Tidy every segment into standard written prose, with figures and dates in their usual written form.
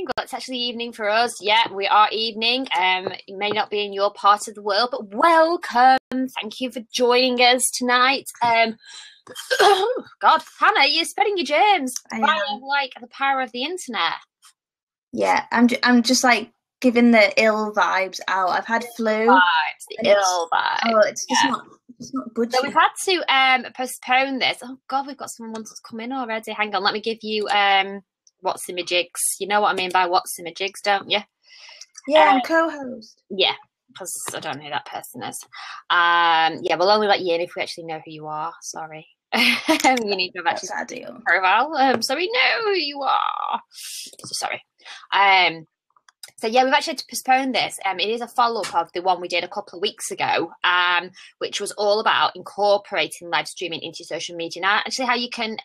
morning. Well, it's actually evening for us. Yeah, we are evening. It may not be in your part of the world, but welcome. Thank you for joining us tonight. Oh, God, Hannah, you're spreading your germs via like the power of the internet. Yeah, I'm just like giving the ill vibes out. I've had flu. Ill vibes. Oh, it's just not good. So we've had to postpone this. Oh God, we've got someone wants to come in already. Hang on, let me give you Whatsimijigs. You know what I mean by Whatsimijigs, don't you? Yeah, I'm co-host. Yeah, because I don't know who that person is. Yeah, we'll only let you in if we actually know who you are. Sorry. You need to have actually profile, so we know who you are. So sorry. So yeah, we've actually had to postpone this. It is a follow-up of the one we did a couple of weeks ago, which was all about incorporating live streaming into social media. Now, actually, how you can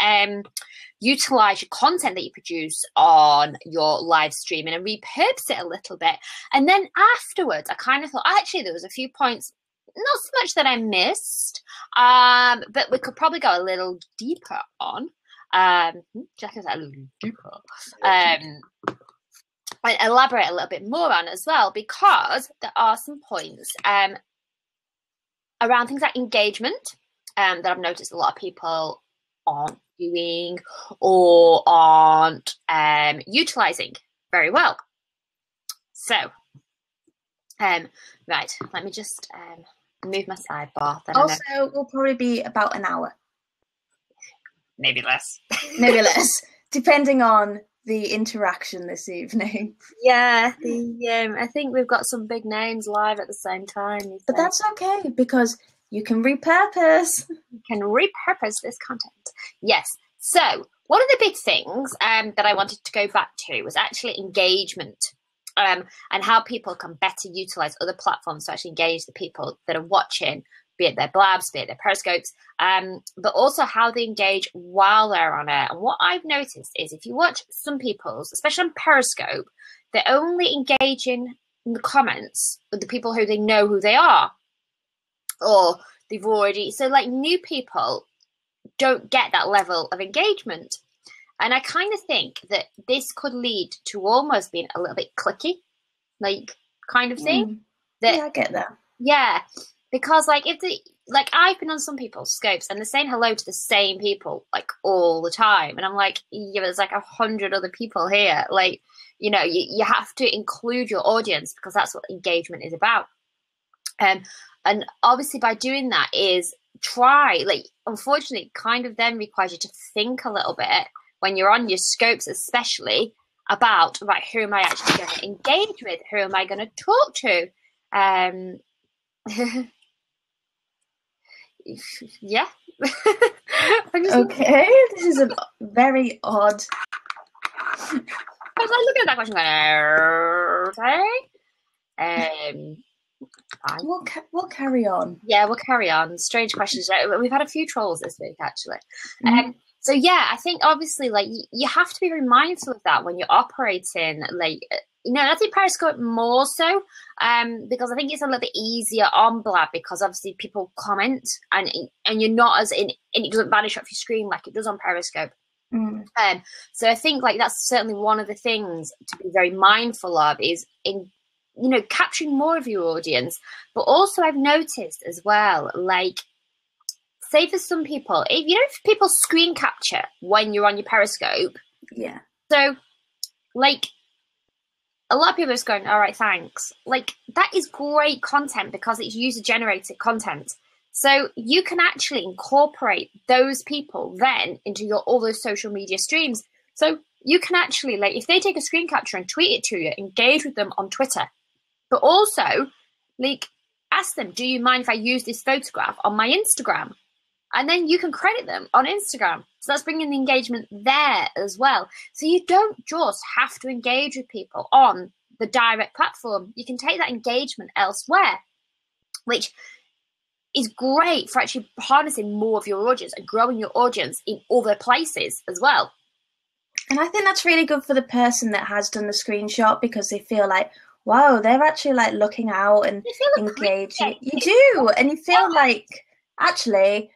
utilize your content that you produce on your live streaming and repurpose it a little bit. And then afterwards, I kind of thought, actually, there was a few points, not so much that I missed, but we could probably go a little deeper on. Jack is a little deeper. And elaborate a little bit more on as well, because there are some points around things like engagement that I've noticed a lot of people aren't doing or aren't utilizing very well. So, right, let me just move my sidebar. Also, we'll probably be about an hour. Maybe less. Maybe less, depending on the interaction this evening. Yeah, I think we've got some big names live at the same time. But that's okay, because you can repurpose. You can repurpose this content. Yes. So one of the big things that I wanted to go back to was actually engagement, and how people can better utilize other platforms to actually engage the people that are watching, be it their blabs, be it their periscopes, but also how they engage while they're on it. And what I've noticed is if you watch some people's, especially on Periscope, they're only engaging in the comments with the people who they know who they are. Or they've already, so like new people don't get that level of engagement. And I kind of think that this could lead to almost being a little bit clicky, like kind of thing. Yeah, I get that. Yeah. Because like I've been on some people's scopes and they're saying hello to the same people like all the time, and I'm like, yeah, there's like 100 other people here. Like, you know, you have to include your audience because that's what engagement is about. And obviously by doing that is unfortunately, it kind of then requires you to think a little bit when you're on your scopes, especially about right, who am I actually going to engage with? Who am I going to talk to? Yeah. Okay, this is a very odd. I was like looking at that question going, okay. We'll carry on. Yeah, we'll carry on. Strange questions. We've had a few trolls this week, actually. So yeah, I think obviously like you have to be very mindful of that when you're operating. Like, you know, I think Periscope more so, because I think it's a little bit easier on Blab because obviously people comment and you're not as in, and it doesn't vanish off your screen like it does on Periscope. So I think like that's certainly one of the things to be very mindful of is in, you know, capturing more of your audience. But also I've noticed as well, like, say for some people, if people screen capture when you're on your Periscope. Yeah. So, like, a lot of people are just going, all right, thanks. Like, that is great content because it's user-generated content. So you can actually incorporate those people then into all those social media streams. So you can actually, like, if they take a screen capture and tweet it to you, engage with them on Twitter. But also, like, ask them, do you mind if I use this photograph on my Instagram? And then you can credit them on Instagram. So that's bringing the engagement there as well. So you don't just have to engage with people on the direct platform. You can take that engagement elsewhere, which is great for actually harnessing more of your audience and growing your audience in other places as well. And I think that's really good for the person that has done the screenshot because they feel like, wow, they're actually like looking out and engaging. You do. And you feel like, actually,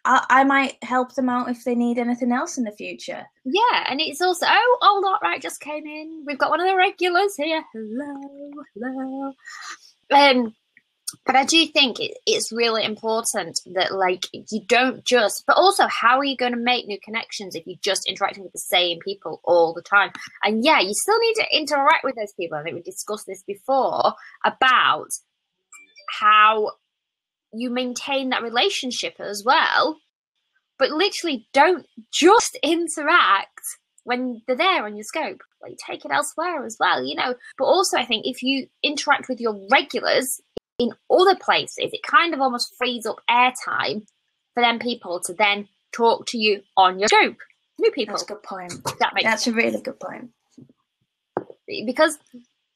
I might help them out if they need anything else in the future. Yeah, and it's also, old Arkwright just came in. We've got one of the regulars here. Hello. But I do think it's really important that, like, you don't just, but also how are you going to make new connections if you're just interacting with the same people all the time? And yeah, you still need to interact with those people. I think we discussed this before about how you maintain that relationship as well, but literally don't just interact when they're there on your scope. Like, take it elsewhere as well, you know. But also, I think if you interact with your regulars in other places, it kind of almost frees up airtime for them people to then talk to you on your scope. New people. That's a good point. That's a really good point. Because,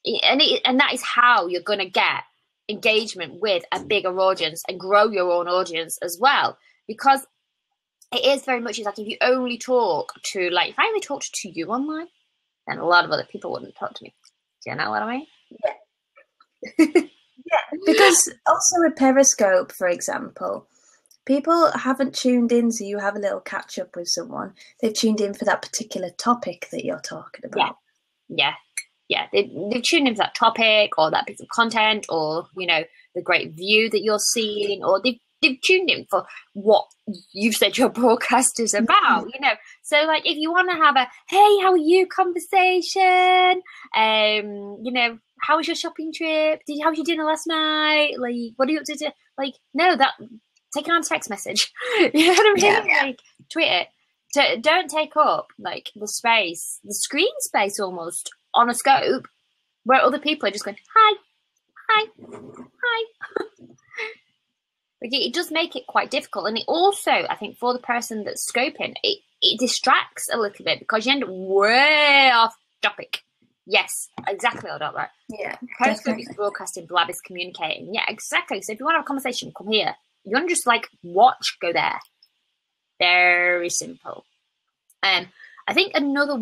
and that is how you're going to get engagement with a bigger audience and grow your own audience as well. Because it is very much like if you only talk to, like, if I only talked to you online, then a lot of other people wouldn't talk to me. Do you know what I mean? Yeah. Yeah, because also with Periscope, for example, people haven't tuned in, so you have a little catch up with someone. They've tuned in for that particular topic that you're talking about. Yeah. They've tuned into that topic or that piece of content, or, you know, the great view that you're seeing, or they've tuned in for what you've said your broadcast is about, you know. So, like, if you want to have a hey, how are you conversation, you know, how was your shopping trip? How was your dinner last night? Like, what are you up to? Like, no, take it on a text message. You know what I mean? Yeah. Like, tweet it. Don't take up, like, the screen space almost on a scope where other people are just going, hi. Like, it does make it quite difficult. And it also, I think, for the person that's scoping, it distracts a little bit because you end up way off topic. Yes, exactly, I don't right. Yeah. Periscope is broadcasting, Blab is communicating. Yeah, exactly. So if you want to have a conversation, come here. You want to just, like, watch, go there. Very simple. I think another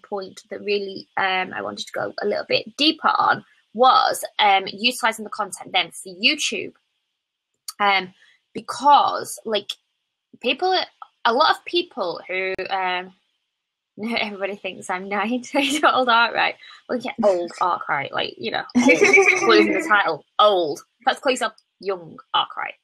point that really I wanted to go a little bit deeper on was utilizing the content then for YouTube. Because, like, a lot of people who, everybody thinks I'm 9-year-old Arkwright. Well, yeah, old Arkwright, like, you know, losing the title, old. Let's call yourself young Arkwright.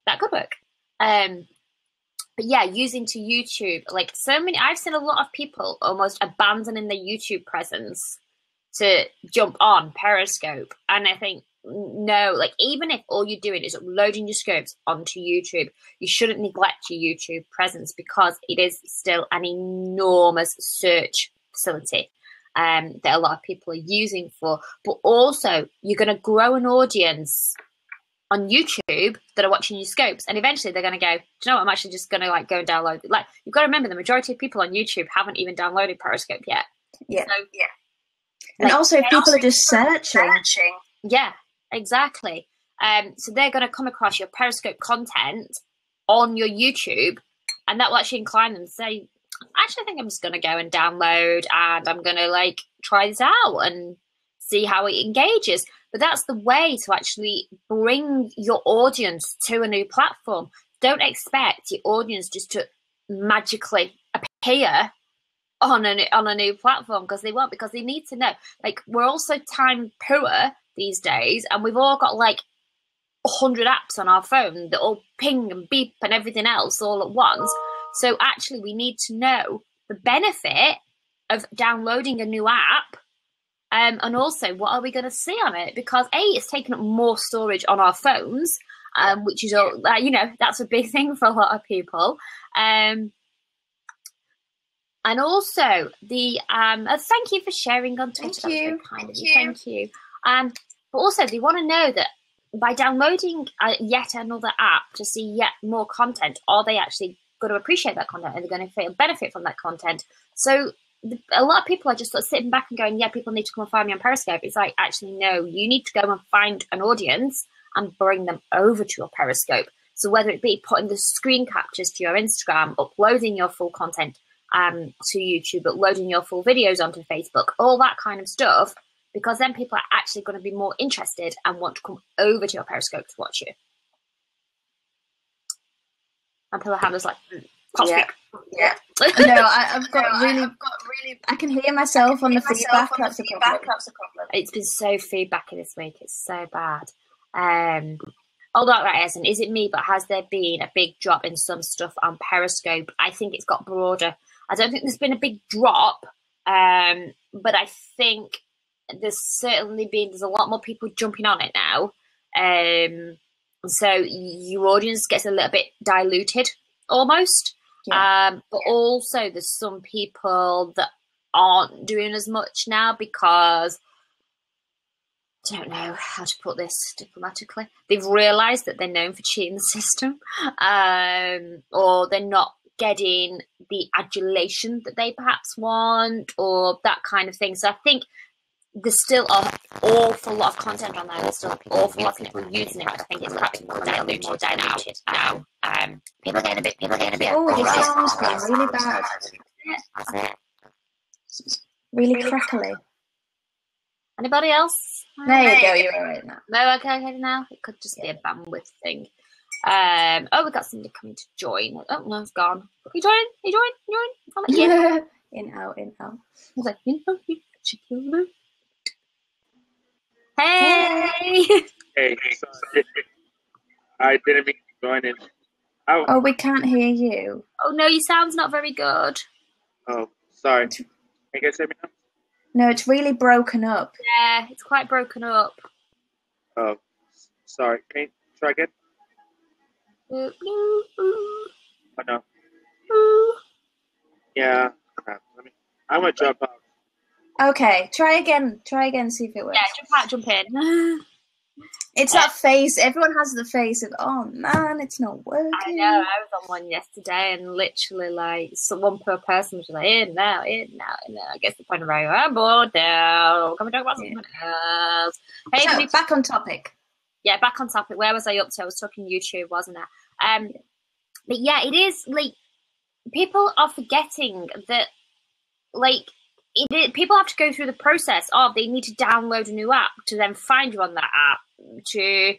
That could work. But yeah, using to YouTube, like, I've seen a lot of people almost abandoning their YouTube presence to jump on Periscope. And I think, no, like, even if all you're doing is uploading your scopes onto YouTube, you shouldn't neglect your YouTube presence because it is still an enormous search facility that a lot of people are using for. But also, you're going to grow an audience on YouTube that are watching your scopes, and eventually they're going to go, do you know what, I'm actually just going to, like, go and download it. Like, you've got to remember, the majority of people on YouTube haven't even downloaded Periscope yet. Yeah. So, yeah. And like, also, if people are just searching. Yeah, exactly. So they're going to come across your Periscope content on your YouTube, and that will actually incline them to say, actually, I think I'm just going to go and download, and I'm going to, like, try this out and see how it engages. But that's the way to actually bring your audience to a new platform. Don't expect your audience just to magically appear on a new platform, because they won't, because they need to know. Like, we're also time poor these days, and we've all got, like, 100 apps on our phone that all ping and beep and everything else all at once. So actually, we need to know the benefit of downloading a new app. And also, what are we going to see on it? Because it's taking up more storage on our phones, which is, you know, that's a big thing for a lot of people. And also, thank you for sharing on Twitter. Thank you. Thank you. But also, they want to know that by downloading yet another app to see yet more content, are they actually going to appreciate that content? Are they going to feel benefit from that content? So a lot of people are just sort of sitting back and going, yeah, people need to come and find me on Periscope. It's like, actually, no, you need to go and find an audience and bring them over to your Periscope. So whether it be putting the screen captures to your Instagram, uploading your full content to YouTube, uploading your full videos onto Facebook, all that kind of stuff, because then people are actually going to be more interested and want to come over to your Periscope to watch you. And people have this like, yeah. No, I've got really. I can hear myself on the feedback. That's a problem. It's been so feedbacky this week. It's so bad. Hold on, right, Essen. Is it me? But has there been a big drop in some stuff on Periscope? I think it's got broader. I don't think there's been a big drop, but I think there's a lot more people jumping on it now. So your audience gets a little bit diluted, almost. Yeah. But also there's some people that aren't doing as much now because, I don't know how to put this diplomatically, they've realised that they're known for cheating the system, or they're not getting the adulation that they perhaps want, or that kind of thing. So I think there's still an awful lot of content on there. There's still an awful lot of people using it. I think it's perhaps more diluted now. People are getting a bit. Oh, your sound's been really bad. Really crackly. Anybody else? There you go. You're all right now. No, okay now. It could just be a bandwidth thing. Oh, we've got somebody coming to join. Oh no, it's gone. You join? Yeah. In out. I was like, hey. Hey, sorry. I didn't mean to join in. Oh, we can't hear you. Oh no, your sound's not very good. Oh, sorry. Can you guys hear me now? No, it's really broken up. Yeah, it's quite broken up. Oh, sorry. Can you try again? Oh, no. Yeah. I'm going to jump out. Okay, try again, see if it works. Yeah, jump in. It's that face. Everyone has the face of, oh man, it's not working. I know. I was on one yesterday, and literally, like, one per person was like, in now. I guess the point of right, I'm bored now. Can we talk about something else? Hey, so, back on topic. Yeah, back on topic. Where was I up to? I was talking YouTube, wasn't I? But yeah, it is like people are forgetting that, like. People have to go through the process of they need to download a new app to then find you on that app, to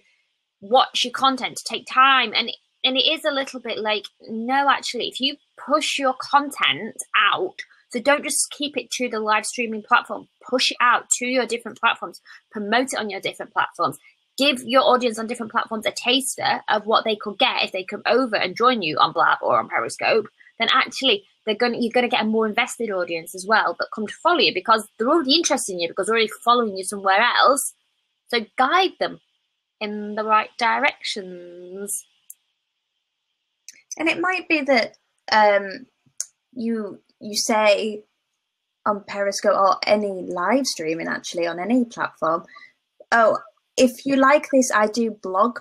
watch your content, to take time. And it is a little bit like, no, actually, if you push your content out, so don't just keep it to the live streaming platform, push it out to your different platforms, promote it on your different platforms, give your audience on different platforms a taster of what they could get if they come over and join you on Blab or on Periscope, then actually you're going to get a more invested audience as well that come to follow you because they're already interested in you because they're already following you somewhere else. So guide them in the right directions. And it might be that you say on Periscope or any live streaming actually on any platform, oh, if you like this, I do blog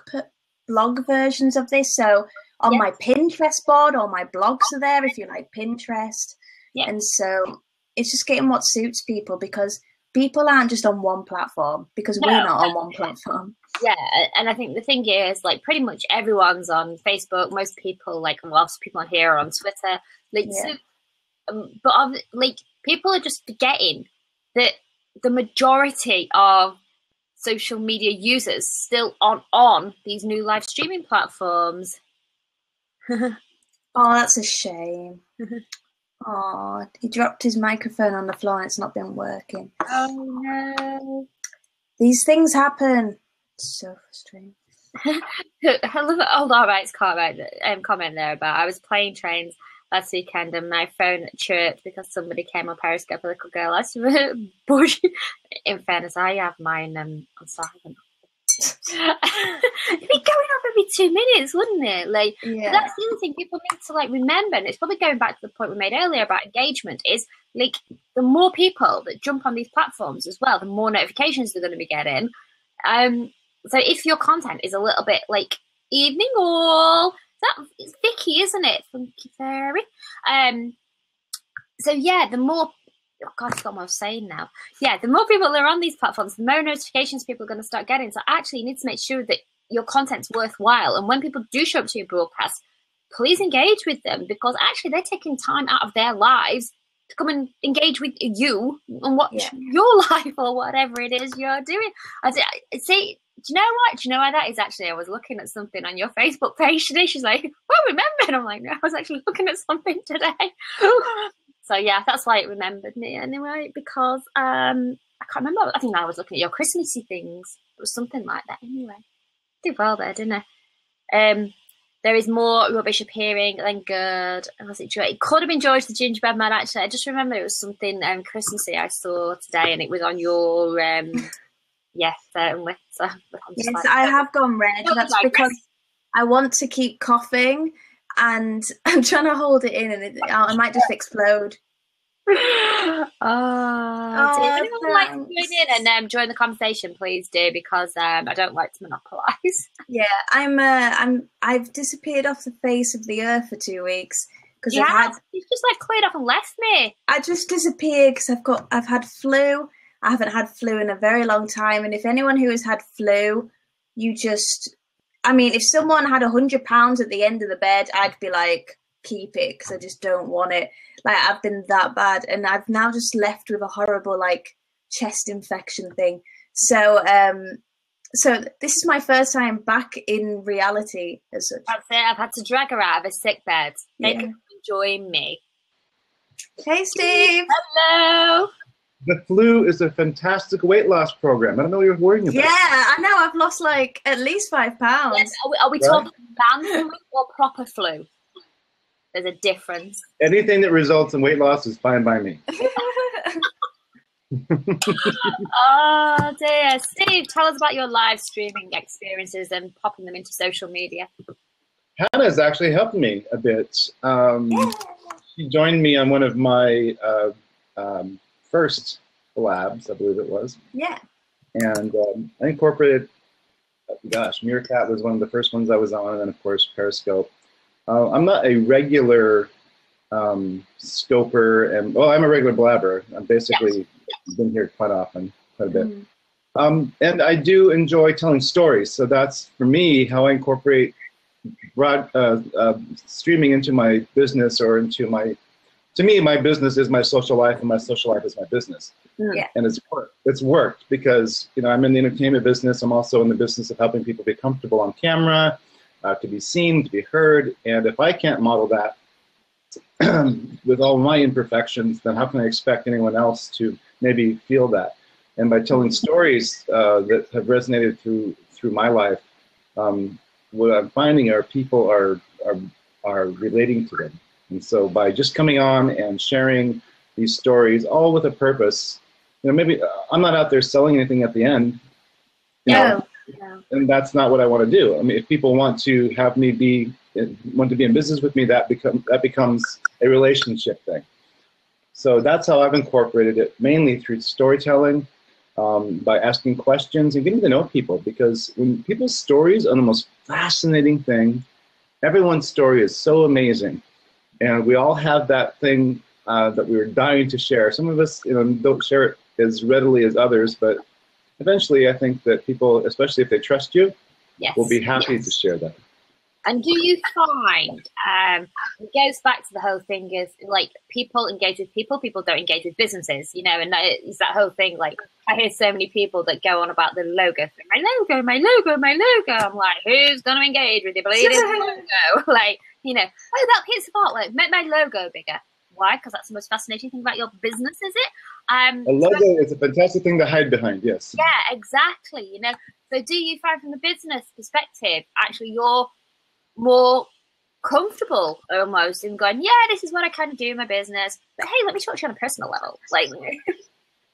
versions of this. So on my Pinterest board, all my blogs are there if you like Pinterest. Yeah. And so it's just getting what suits people because people aren't just on one platform because we're not on one platform. Yeah, and I think the thing is, like, pretty much everyone's on Facebook. Most people, like, lots of people on here are on Twitter. Like, but like, people are just forgetting that the majority of social media users still aren't on these new live streaming platforms. Oh, that's a shame. Oh, he dropped his microphone on the floor and it's not been working. Oh no. These things happen. It's so frustrating. I love it. Hold on, right, comment there about I was playing trains last weekend and my phone chirped because somebody came on Periscope, a little girl. That's bush. In fairness, I have mine on silent. It'd be going off every 2 minutes, wouldn't it? Like, that's the other thing people need to like remember, and it's probably going back to the point we made earlier about engagement. Is like the more people that jump on these platforms as well, the more notifications they're going to be getting. So if your content is a little bit like evening all, it's Vicky, isn't it? Funky Fairy. So yeah, the more. Oh God, I forgot what I was saying now. Yeah, the more people that are on these platforms, the more notifications people are going to start getting. So actually, you need to make sure that your content's worthwhile. And when people do show up to your broadcast, please engage with them because actually they're taking time out of their lives to come and engage with you and watch your life or whatever it is you're doing. I say Do you know what? Do you know why that is actually? I was looking at something on your Facebook page today. She's like, well, remembered. I'm like, no, I was actually looking at something today. So yeah, that's why it remembered me anyway, because I can't remember. I think I was looking at your Christmassy things. It was something like that anyway. Did well there, didn't I? There is more rubbish appearing than good. Was it George? It could have been George the Gingerbread Man, actually. I just remember it was something Christmassy I saw today, and it was on your... yes, certainly. So, yes, like, I have gone red. That's because I want to keep coughing, and I'm trying to hold it in, and I might just explode. If anyone would like to join in and join the conversation, please do, because I don't like to monopolise. Yeah, I've disappeared off the face of the earth for 2 weeks because you've just like cleared off and left me. I just disappeared because I've had flu. I haven't had flu in a very long time, and if anyone who has had flu, if someone had £100 at the end of the bed, I'd be like, keep it, because I just don't want it. Like, I've been that bad, and I've now just left with a horrible chest infection thing. So this is my first time back in reality as such. That's it. I've had to drag her out of a sick bed. Make her join me. Hey, Steve. Hello. The flu is a fantastic weight loss program. I don't know what you're worrying about. Yeah, I know. I've lost at least 5 pounds. Yes, are we talking band flu or proper flu? There's a difference. Anything that results in weight loss is fine by me. Oh dear. Steve, tell us about your live streaming experiences and popping them into social media. Hannah's actually helped me a bit. She joined me on one of my first labs, I believe it was. Yeah. And I incorporated, Meerkat was one of the first ones I was on, and then of course Periscope. I'm not a regular scoper, I'm a regular blabber. I'm basically been here quite often, quite a bit. And I do enjoy telling stories, so that's, for me, how I incorporate streaming into my business, or into to me, my business is my social life, and my social life is my business. Yeah. And it's worked because, I'm in the entertainment business. I'm also in the business of helping people be comfortable on camera, to be seen, to be heard. And if I can't model that with all my imperfections, then how can I expect anyone else to maybe feel that? And by telling stories that have resonated through my life, what I'm finding are people are relating to them. And so by just coming on and sharing these stories, all with a purpose, maybe I'm not out there selling anything at the end. No. And that's not what I want to do. If people want to have me want to be in business with me, that becomes a relationship thing. So that's how I've incorporated it, mainly through storytelling, by asking questions and getting to know people. Because when people's stories are the most fascinating thing, everyone's story is so amazing. And we all have that thing that we're dying to share. Some of us, don't share it as readily as others, but eventually I think that people, especially if they trust you, will be happy to share that. And do you find, it goes back to the whole thing is, people engage with people don't engage with businesses, and it's that whole thing, I hear so many people that go on about the logo thing, my logo. I'm like, who's going to engage with your bleeding logo? That hits the part, make my logo bigger. Why? Because that's the most fascinating thing about your business, is it? A logo is a fantastic thing to hide behind, yes. Yeah, exactly. So do you find from the business perspective, actually you're more comfortable almost in going, this is what I kind of do in my business, but hey, let me talk to you on a personal level.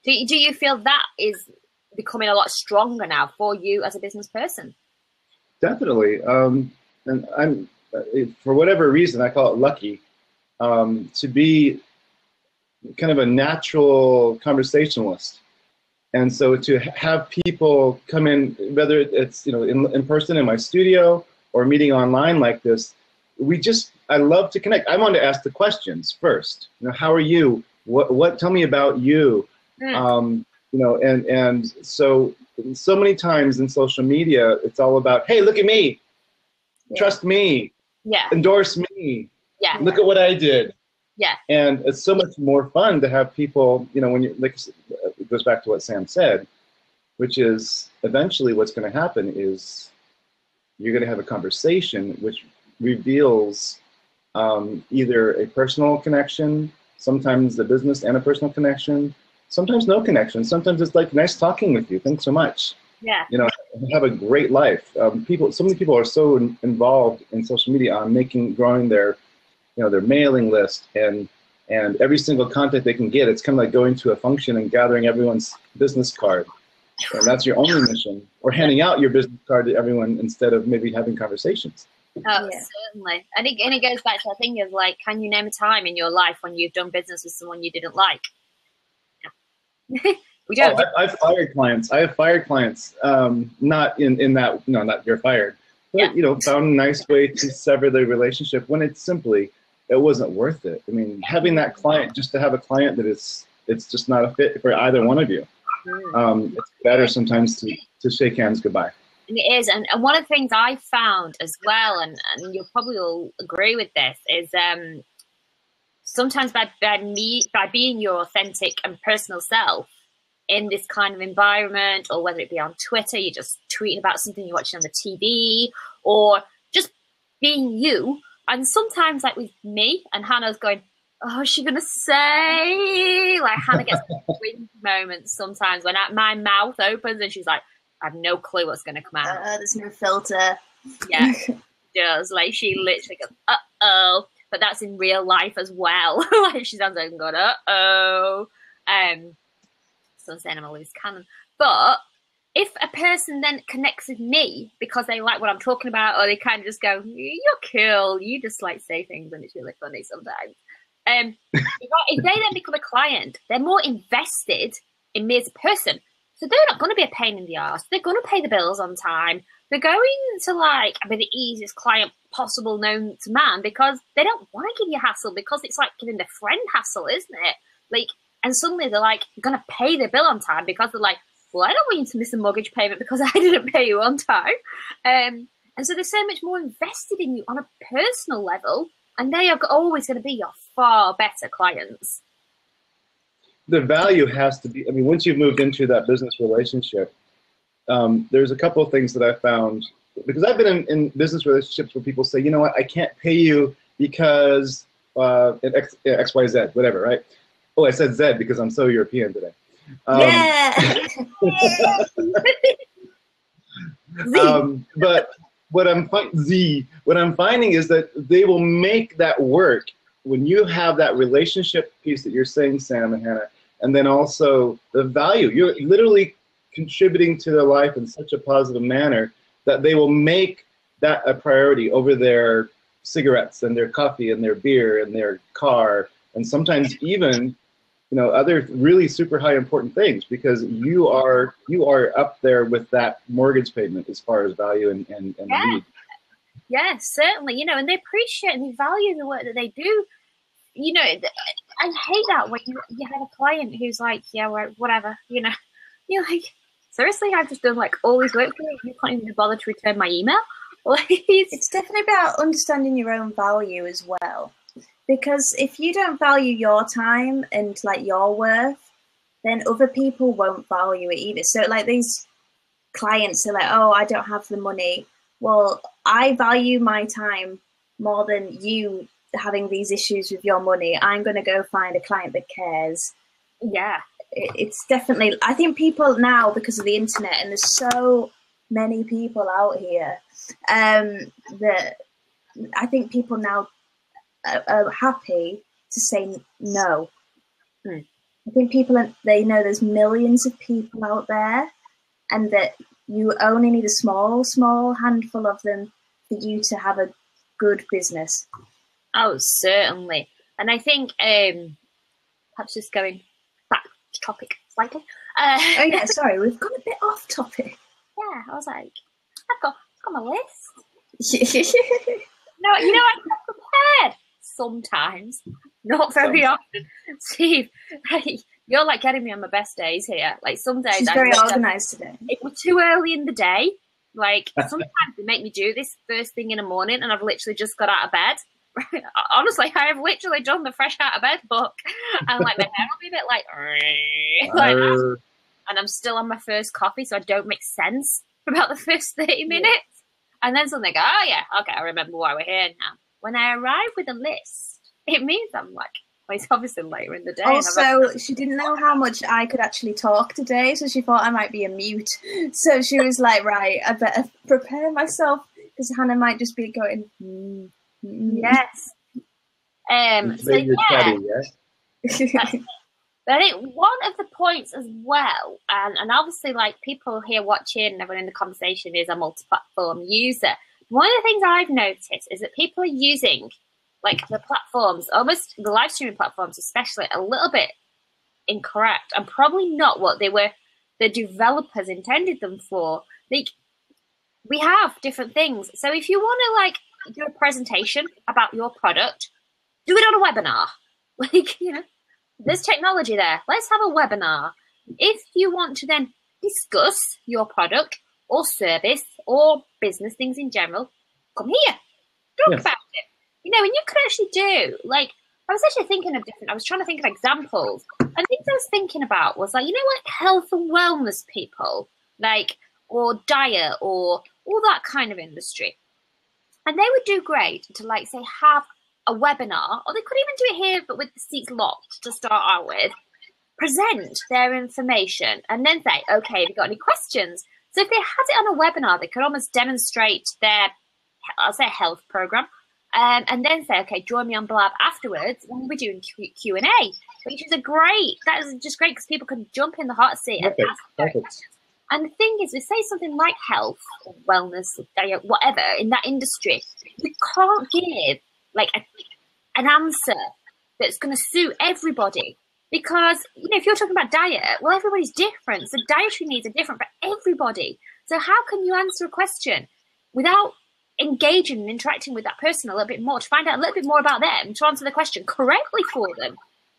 Do you feel that is becoming a lot stronger now for you as a business person? Definitely. And I'm, for whatever reason, I call it lucky, to be kind of a natural conversationalist. And so to have people come in, whether it's in person in my studio or meeting online like this, I love to connect. I want to ask the questions first. How are you? What? Tell me about you. And so many times in social media, it's all about, hey, look at me, trust me, endorse me, look at what I did. Yeah. And it's so much more fun to have people, when it goes back to what Sam said, which is eventually what's going to happen is you're going to have a conversation which reveals either a personal connection, sometimes a business and a personal connection, sometimes no connection. Sometimes it's like, nice talking with you. Thanks so much. Yeah. You know, have a great life. So many people are so involved in social media on growing their, their mailing list and every single contact they can get. It's kind of like going to a function and gathering everyone's business card. And that's your only mission, or handing out your business card to everyone instead of maybe having conversations. Oh, yeah. Certainly. And it goes back to the thing of like, can you name a time in your life when you've done business with someone you didn't like? Yeah. We don't. I've fired clients. I have fired clients. Not in that. No, not you're fired. But found a nice way to sever the relationship when it wasn't worth it. I mean, having that client, just to have a client that it's just not a fit for either one of you. It's better sometimes to shake hands goodbye. And it is, and one of the things I found as well, and you'll probably all agree with this, is sometimes by being your authentic and personal self in this kind of environment, or whether it be on Twitter, you're just tweeting about something you're watching on the TV, or just being you. And sometimes, like with me, and Hannah's going, oh, is she going to say? Like, Hannah gets cringe moments sometimes when my mouth opens and she's like, I have no clue what's going to come out. There's no filter. Yeah, she does. Like, she literally goes, uh-oh. But that's in real life as well. Like, she sounds like I'm going, uh-oh. So I'm saying I'm a loose cannon. But if a person then connects with me because they like what I'm talking about, or they kind of just go, you're cool, you just like say things and it's really funny sometimes. If they then become a client, they're more invested in me as a person. So they're not going to be a pain in the arse. They're going to pay the bills on time. They're going to like be the easiest client possible known to man, because they don't want to give you hassle, because it's like giving their friend hassle, isn't it? Like, and suddenly they're like going to pay their bill on time because they're like, well, I don't want you to miss a mortgage payment because I didn't pay you on time. And so they're so much more invested in you on a personal level, and they are always going to be your far better clients. The value has to be, I mean, once you've moved into that business relationship, there's a couple of things that I found, because I've been in business relationships where people say, you know what, I can't pay you because XYZ, whatever, right? Oh, I said Z because I'm so European today. But what I'm finding is that they will make that work when you have that relationship piece that you're saying, Sam and Hannah, and then also the value. You're literally contributing to their life in such a positive manner that they will make that a priority over their cigarettes and their coffee and their beer and their car, and sometimes even other really super high important things, because you are up there with that mortgage payment as far as value and need. Yeah, certainly. And they appreciate and they value the work that they do. I hate that when you have a client who's like, yeah, whatever, you're like, seriously, I've just done like all this work for you, you can't even bother to return my email? Like, it's definitely about understanding your own value as well. Because if you don't value your time and like your worth, then other people won't value it either. So like these clients are like, oh, I don't have the money. Well, I value my time more than you having these issues with your money. I'm going to go find a client that cares. Yeah. It's definitely, I think people now, because of the internet, and there's so many people out here, that I think people now are happy to say no. I think they know there's millions of people out there, and that you only need a small handful of them for you to have a good business. Oh, certainly. And I think perhaps just going back to topic slightly. Oh yeah, sorry, we've gone a bit off topic. Yeah, I was like, I've got my list. No, I'm not prepared. Sometimes, not very often. Steve, you're like getting me on my best days here. Like some days, she's very organised today. If we're too early in the day, like sometimes they make me do this first thing in the morning, and I've literally just got out of bed. Honestly, I have literally done the fresh out of bed book, and like my hair will be a bit like that. and I'm still on my first coffee, so I don't make sense for about the first 30 minutes. And then suddenly I go, oh yeah, okay, I remember why we're here now. When I arrive with a list, it means I'm like, well, it's obviously later in the day. Also, she didn't know how much I could actually talk today, so she thought I might be a mute. So she was like, right, I better prepare myself, because Hannah might just be going, Yes. So yeah. But I think one of the points as well, and obviously like people here watching, everyone in the conversation is a multi-platform user. One of the things I've noticed is that people are using like the platforms, almost the live streaming platforms especially, a little bit incorrect and probably not what the developers intended them for. Like, we have different things. So if you want to like do a presentation about your product, do it on a webinar. Like, there's technology there. Let's have a webinar. If you want to then discuss your product or service or business things in general, come here. Talk about it. And you could actually do, like, I was trying to think of examples. And things I was thinking about was like, like health and wellness people, like, or diet or all that kind of industry. And they would do great to, like, say, have a webinar, or they could even do it here, but with the seats locked to start out with, present their information and then say, okay, have you got any questions? So if they had it on a webinar, they could almost demonstrate their, I'll say, health program, and then say, okay, join me on Blab afterwards when we're doing Q&A, which is that is just great because people can jump in the hot seat and ask questions. And the thing is, we say something like health or wellness, or diet, whatever, in that industry, we can't give like an answer that's going to suit everybody. Because, if you're talking about diet, well, everybody's different. So dietary needs are different for everybody. So how can you answer a question without engaging and interacting with that person a little bit more to find out a little bit more about them, to answer the question correctly for them?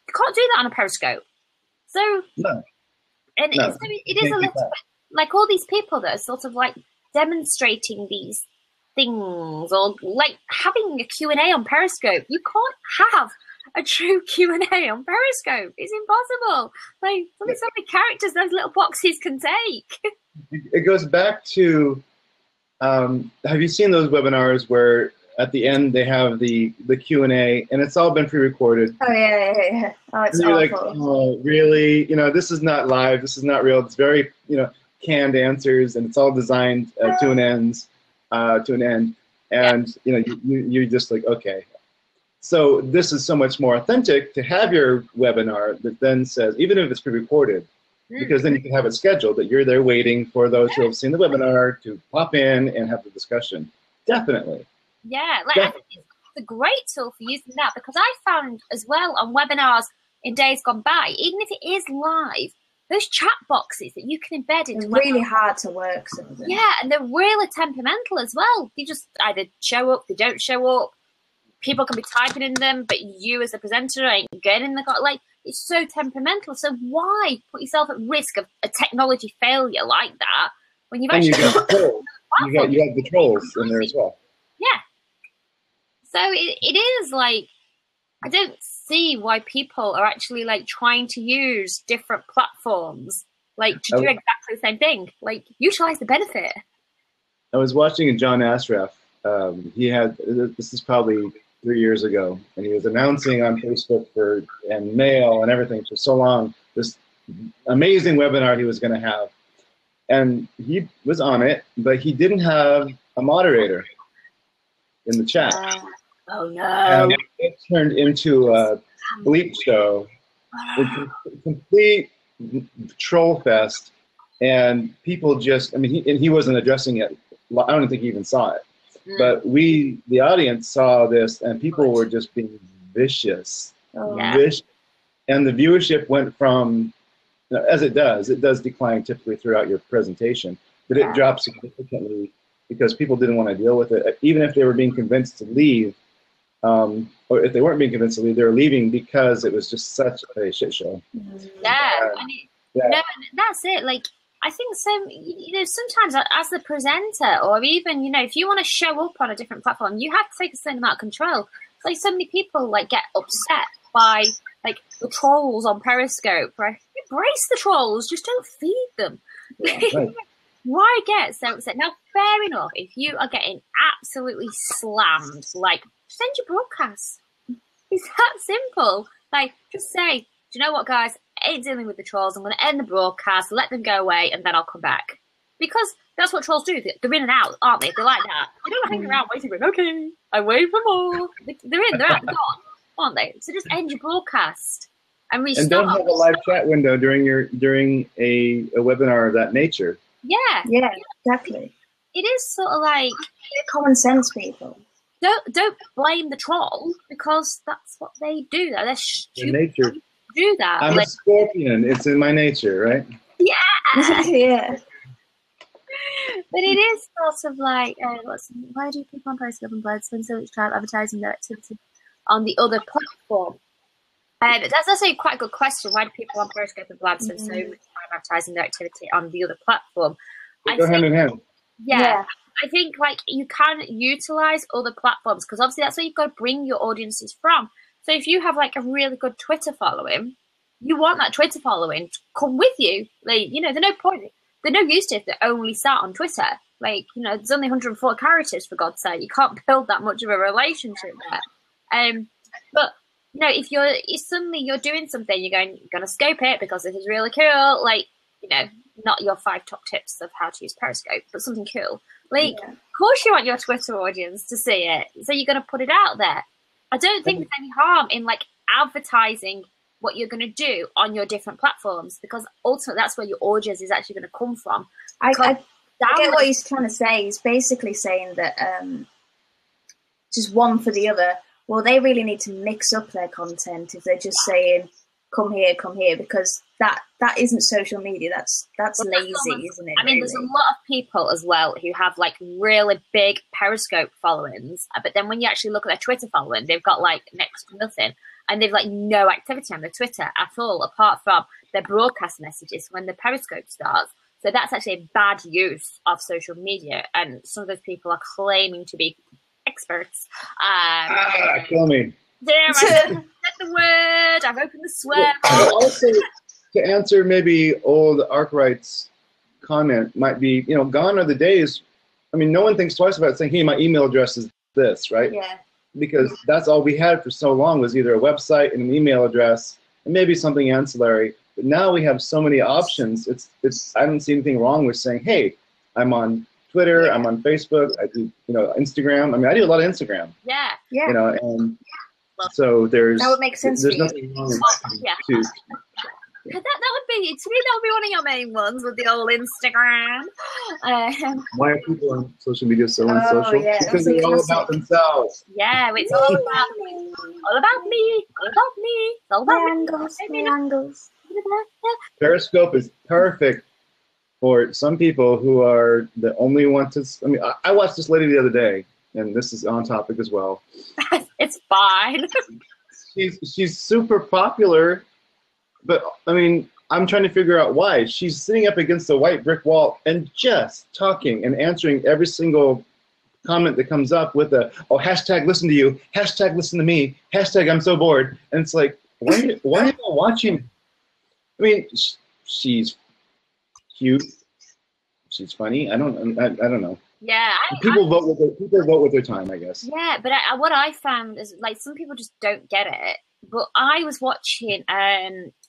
You can't do that on a Periscope. So, it is a little bit like all these people that are sort of like demonstrating these things, or like having a Q&A on Periscope. You can't have a true Q&A on Periscope. It's impossible. Like, there's so many characters those little boxes can take. It goes back to, have you seen those webinars where at the end they have the Q&A and it's all been pre-recorded? Oh, yeah. Oh, it's and you're awful. like, oh, really? This is not live. This is not real. It's very, canned answers, and it's all designed to an end. And you're just like, okay. So this is so much more authentic to have your webinar that then says, even if it's pre-recorded, because then you can have it scheduled that you're there waiting for those who have seen the webinar to pop in and have the discussion. Definitely. Yeah, I think it's a great tool for using that, because I found as well on webinars in days gone by, even if it is live, those chat boxes that you can embed into really hard to work, some of them. Yeah, and they're really temperamental as well. They just either show up, they don't show up. People can be typing in them, but you as a presenter ain't getting the like. It's so temperamental. So why put yourself at risk of a technology failure like that when you've actually got trolls. You have the trolls in there as well. Yeah. So it is like, I don't see why people are actually like trying to use different platforms like to do exactly the same thing. Like, utilize the benefit. I was watching a John Ashraf. He had, this is probably 3 years ago, and he was announcing on Facebook and mail and everything for so long this amazing webinar he was going to have. And he was on it, but he didn't have a moderator in the chat. Oh no. And it turned into a bleep show, a complete troll fest, and people just, he wasn't addressing it. I don't think he even saw it. But the audience saw this, and people were just being vicious. Vicious. And the viewership went from, as it does decline typically throughout your presentation, but it dropped significantly because people didn't want to deal with it. Even if they were being convinced to leave, or if they weren't being convinced to leave, they were leaving because it was just such a shit show. Yeah, no, that's it. Like, I think sometimes as the presenter, or even, if you want to show up on a different platform, you have to take a certain amount of control. Like, so many people like get upset by like the trolls on Periscope, right? embrace the trolls, just don't feed them. Yeah. Right. Why get so upset? Now, fair enough, if you are getting absolutely slammed, like, just end your broadcast. It's that simple. Like, just say, do you know what, guys? I ain't dealing with the trolls. I'm going to end the broadcast, let them go away, and then I'll come back. Because that's what trolls do. They're in and out, aren't they? They're like that. They don't hang around waiting for, okay, I wait for more. They're in, they're out, they're gone, aren't they? So just end your broadcast and restart. And don't have a live chat window during a webinar of that nature. Yeah, exactly. It is sort of like common sense, people. Don't blame the troll because that's what they do. They're stupid. Nature. To do that. I'm a scorpion. It's in my nature, right? Yeah. Yeah. But it is sort of like, why do people on Periscope and Bled spend so much time advertising their activity on the other platform? That's actually quite a good question. Why do people on Periscope and Bled spend so much time advertising their activity on the other platform? They go hand in hand. Yeah. I think like you can utilize other platforms because obviously that's where you've got to bring your audiences from. So if you have like a really good Twitter following, you want that Twitter following to come with you. Like, you know, there's no point. They're no use to if they're only sat on Twitter. Like, you know, there's only 104 characters, for God's sake. You can't build that much of a relationship there. But, you know, if suddenly you're doing something, you're going to scope it because this is really cool. Like, you know, not your 5 top tips of how to use Periscope, but something cool. Like, of course you want your Twitter audience to see it. So you're going to put it out there. I don't think there's any harm in, like, advertising what you're going to do on your different platforms because ultimately that's where your audience is actually going to come from. I get what he's trying to say. He's basically saying that just one for the other. Well, they really need to mix up their content if they're just saying come here, because that isn't social media. That's lazy, isn't it? I mean, there's a lot of people as well who have like really big Periscope followings, but then when you actually look at their Twitter following, they've got like next to nothing. And they've like no activity on their Twitter at all, apart from their broadcast messages when the Periscope starts. So that's actually a bad use of social media. And some of those people are claiming to be experts. Kill me. Damn, I said the word. I've opened the swear. Also, to answer maybe old Arkwright's comment might be, you know, gone are the days. I mean, no one thinks twice about saying, hey, my email address is this, right? Yeah. Because that's all we had for so long was either a website and an email address and maybe something ancillary. But now we have so many options. It's I don't see anything wrong with saying, hey, I'm on Twitter, I'm on Facebook, I do, you know, Instagram. I mean, I do a lot of Instagram. Yeah. You know, and so that would make sense. There's nothing wrong with to That would be, to me, that would be one of your main ones with the old Instagram. Why are people on social media so unsocial? Yeah, because they're all about themselves. Yeah, it's all about me. All about me. All about me. It's all about me. Angles. Periscope is perfect for some people who are the only one to. I mean, I watched this lady the other day, and this is on topic as well. It's fine. She's super popular. But, I mean, I'm trying to figure out why. She's sitting up against a white brick wall and just talking and answering every single comment that comes up with hashtag listen to you, hashtag listen to me, hashtag I'm so bored. And it's like, why am I watching? I mean, she's cute. She's funny. I don't know. Yeah. People vote with their time, I guess. Yeah, but what I found is, like, some people just don't get it. But I was watching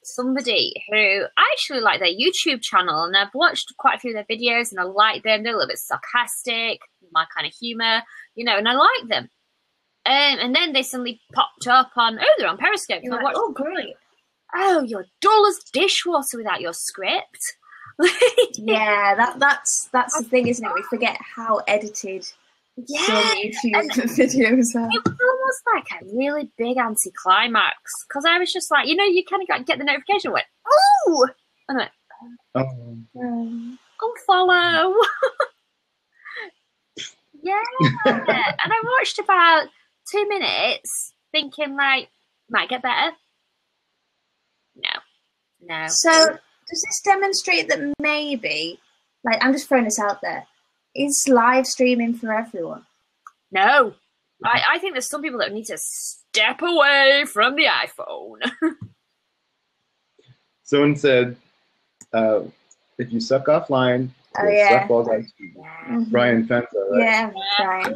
somebody who I actually like their YouTube channel, and I've watched quite a few of their videos, and I like them. They're a little bit sarcastic, my kind of humor, you know, and I like them. And then they suddenly popped up on, they're on Periscope. You're like, great. Oh, you're dull as dishwater without your script. Yeah, that's the thing, isn't it? We forget how edited some YouTube videos are. It was almost like a really big anticlimax because I was just like, you know, you kind of get the notification and went, oh, and I went, unfollow. Yeah, and I watched about 2 minutes, thinking like, might get better. No. So does this demonstrate that maybe, like, I'm just throwing this out there, is live streaming for everyone? No. I think there's some people that need to step away from the iPhone. Someone said, if you suck offline, suck balls on TV. Brian Fenton, right? Yeah, Brian.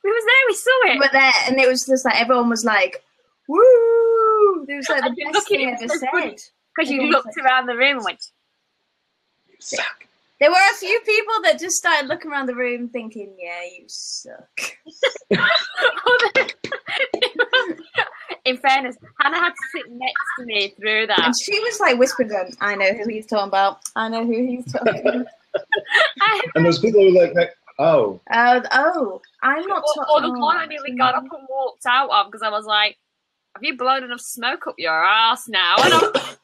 We was there. We saw it. We were there, and it was just like everyone was like, "Woo!" It was like the best thing ever said. Because you looked around the room and went, You suck. There were a few people that just started looking around the room thinking, "Yeah, you suck." In fairness, Hannah had to sit next to me through that. And she was like whispering them, "I know who he's talking about. I know who he's talking about." And those people were like, oh, I'm not talking. Or the one I nearly got up and walked out of because I was like, have you blown enough smoke up your ass now? And I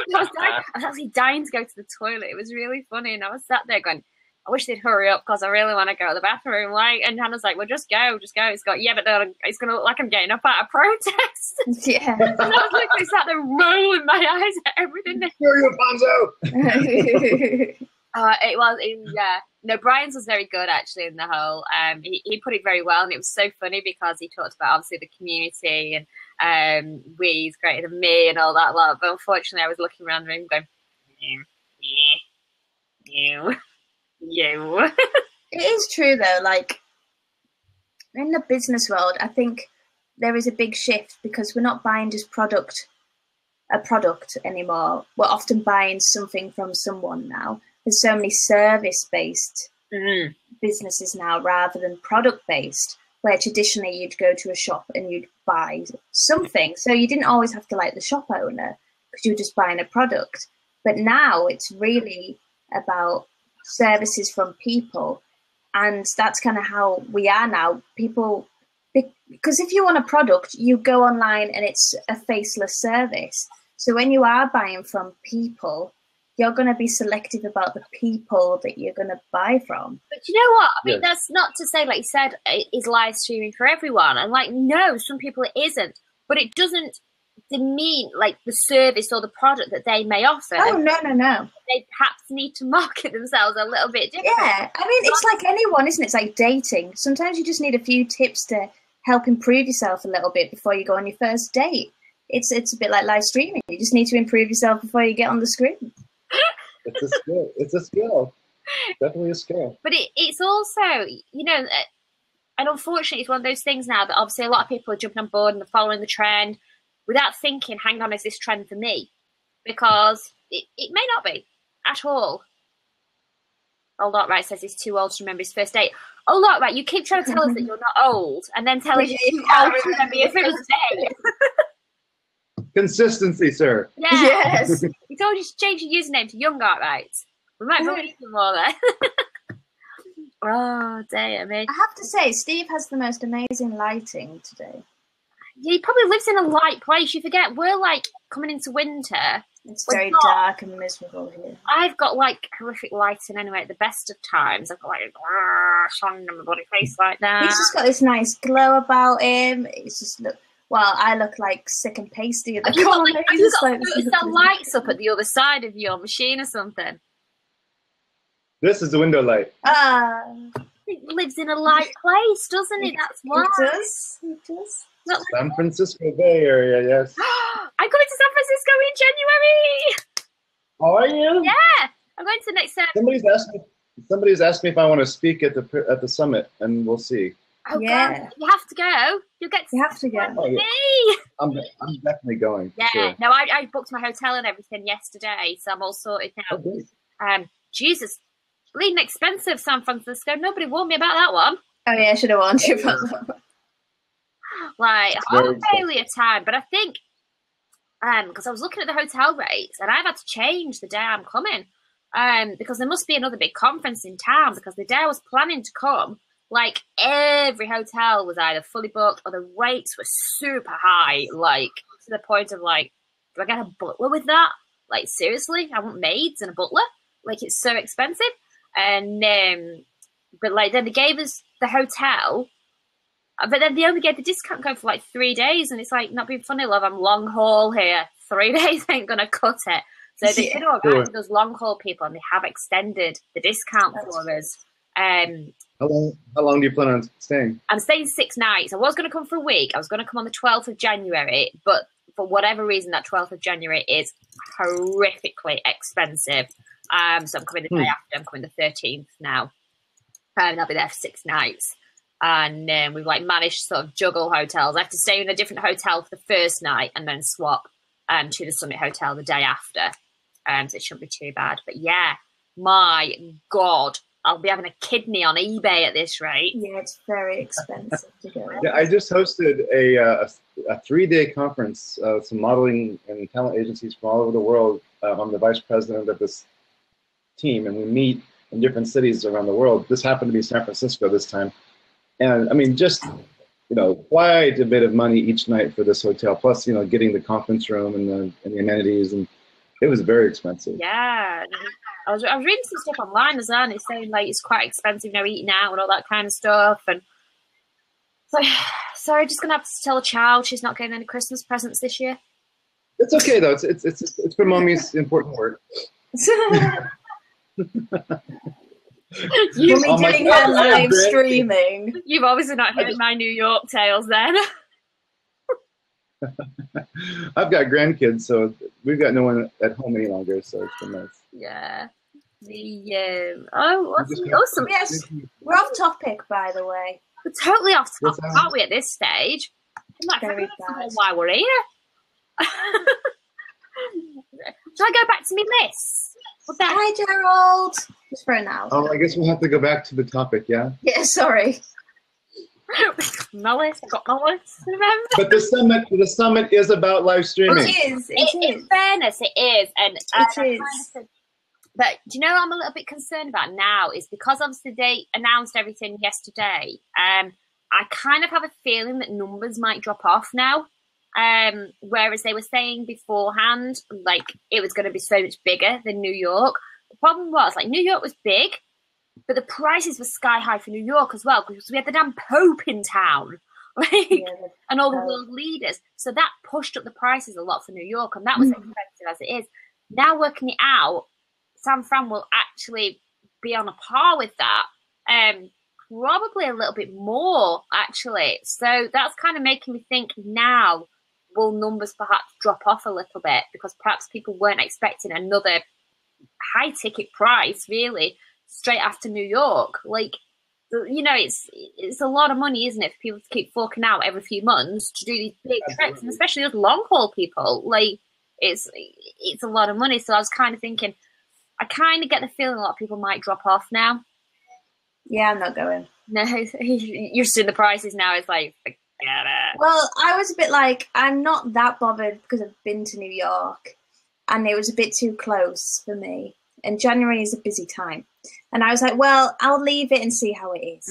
was actually dying to go to the toilet. It was really funny. And I was sat there going, I wish they'd hurry up because I really want to go to the bathroom. Like, and Hannah's like, well, just go. It's got, yeah, but then it's going to look like I'm getting up out of protest. Yeah. And I was literally sat there rolling my eyes at everything. Yeah. No, Brian's was very good actually in the whole. He put it very well, and it was so funny because he talked about obviously the community and he's greater than me and all that lot. But unfortunately, I was looking around the room going, you. It is true though, like in the business world, I think there is a big shift because we're not buying just a product anymore. We're often buying something from someone now. There's so many service-based businesses now rather than product-based, where traditionally you'd go to a shop and you'd buy something. So you didn't always have to like the shop owner because you were just buying a product. But now it's really about services from people, and that's kind of how we are now. People, because if you want a product, you go online and it's a faceless service. So when you are buying from people, you're going to be selective about the people that you're going to buy from. But you know what? I mean, that's not to say, like you said, is live streaming for everyone. And like, no, some people it isn't. But it doesn't demean like the service or the product that they may offer. Oh, no. They perhaps need to market themselves a little bit different. Yeah, I mean, it's like anyone, isn't it? It's like dating. Sometimes you just need a few tips to help improve yourself a little bit before you go on your first date. It's a bit like live streaming. You just need to improve yourself before you get on the screen. It's a skill. Definitely a skill. But it's also, you know, and unfortunately, it's one of those things now that obviously a lot of people are jumping on board and they're following the trend without thinking, hang on, is this trend for me? Because it may not be at all. Old Art Right says he's too old to remember his first date. Old Art Right, you keep trying to tell us that you're not old and then tell us you're too old to remember your first date. Consistency, sir. Yeah. Yes. You told you to change your username to Young Art Right. We might probably some more there. Oh, dear me. I have to say, Steve has the most amazing lighting today. Yeah, he probably lives in a light place. You forget we're like coming into winter. It's very dark and miserable here. I've got like horrific lighting anyway at the best of times. I've got like shining on my body face like that. He's just got this nice glow about him. It's just I look like sick and pasty at the corner. Have you got lights up at the other side of your machine or something? This is the window light. It lives in a light place, doesn't it? That's why. It does. San Francisco Bay Area, yes. I'm going to San Francisco in January. How are you? Yeah, I'm going to next. Somebody's asked me if I want to speak at the summit, and we'll see. Oh yeah, God. You have to go. You have to go. Oh, yeah. I'm definitely going. Yeah. Sure. No, I booked my hotel and everything yesterday, so I'm all sorted now. Okay. Jesus, bleeding expensive, San Francisco. Nobody warned me about that one. Oh yeah, I should have warned you about that one. Like, I'm failure time, but I think because I was looking at the hotel rates and I've had to change the day I'm coming because there must be another big conference in town, because the day I was planning to come, like every hotel was either fully booked or the rates were super high, like to the point of like, do I get a butler with that? Like seriously, I want maids and a butler. Like it's so expensive. And but like then they gave us the hotel. But then they only gave the discount code for like 3 days, and it's like, not being funny, love, I'm long haul here. 3 days ain't gonna cut it. So they did all right to those long haul people, and they have extended the discount for us. How long do you plan on staying? I'm staying 6 nights. I was going to come for a week. I was going to come on the 12th of January, but for whatever reason, that 12th of January is horrifically expensive. So I'm coming the day after. I'm coming the 13th now. And I'll be there for 6 nighs. And we've like managed to sort of juggle hotels. I have to stay in a different hotel for the first night and then swap to the Summit Hotel the day after. So it shouldn't be too bad. But yeah, my God, I'll be having a kidney on eBay at this rate. Yeah, it's very expensive to go. Yeah, I just hosted a 3-day conference, some modeling and talent agencies from all over the world. I'm the vice president of this team, and we meet in different cities around the world. This happened to be San Francisco this time. And I mean, just, quite a bit of money each night for this hotel, plus, getting the conference room and the amenities, and it was very expensive. Yeah. I was reading some stuff online as well, and it's saying like it's quite expensive now eating out and all that kind of stuff. And so, sorry, just gonna have to tell a child she's not getting any Christmas presents this year. It's okay though. It's for mommy's important work. You're doing her live streaming. You've obviously not heard my New York tales then. I've got grandkids, so we've got no one at home any longer, so it's been nice. Yeah. Awesome. Yes, we're off topic, by the way. We're totally off topic, aren't we, at this stage? Very bad. Why we're here. Shall I go back to my list? Hi, Gerald. Just for now. Oh, I guess we'll have to go back to the topic, yeah? Yeah, sorry. No list, got no list, remember? But the summit is about live streaming. It is. In fairness, it is. And it is. But do you know what I'm a little bit concerned about now is because obviously they announced everything yesterday. I kind of have a feeling that numbers might drop off now. Whereas they were saying beforehand, like it was going to be so much bigger than New York. The problem was, like, New York was big, but the prices were sky high for New York as well because we had the damn Pope in town, and all the world leaders. So that pushed up the prices a lot for New York, and that was expensive as it is. Now working it out, San Fran will actually be on a par with that. Probably a little bit more, actually. So that's kind of making me think now, will numbers perhaps drop off a little bit because perhaps people weren't expecting another high ticket price, really, straight after New York. Like, it's a lot of money, isn't it, for people to keep forking out every few months to do these big trips, and especially those long haul people. Like, it's a lot of money. So I was kind of thinking, I kind of get the feeling a lot of people might drop off now. Yeah, I'm not going. No, you're seeing the prices now. It's like, forget it. Well, I was a bit like, I'm not that bothered because I've been to New York and it was a bit too close for me. And January is a busy time. And I was like, well, I'll leave it and see how it is.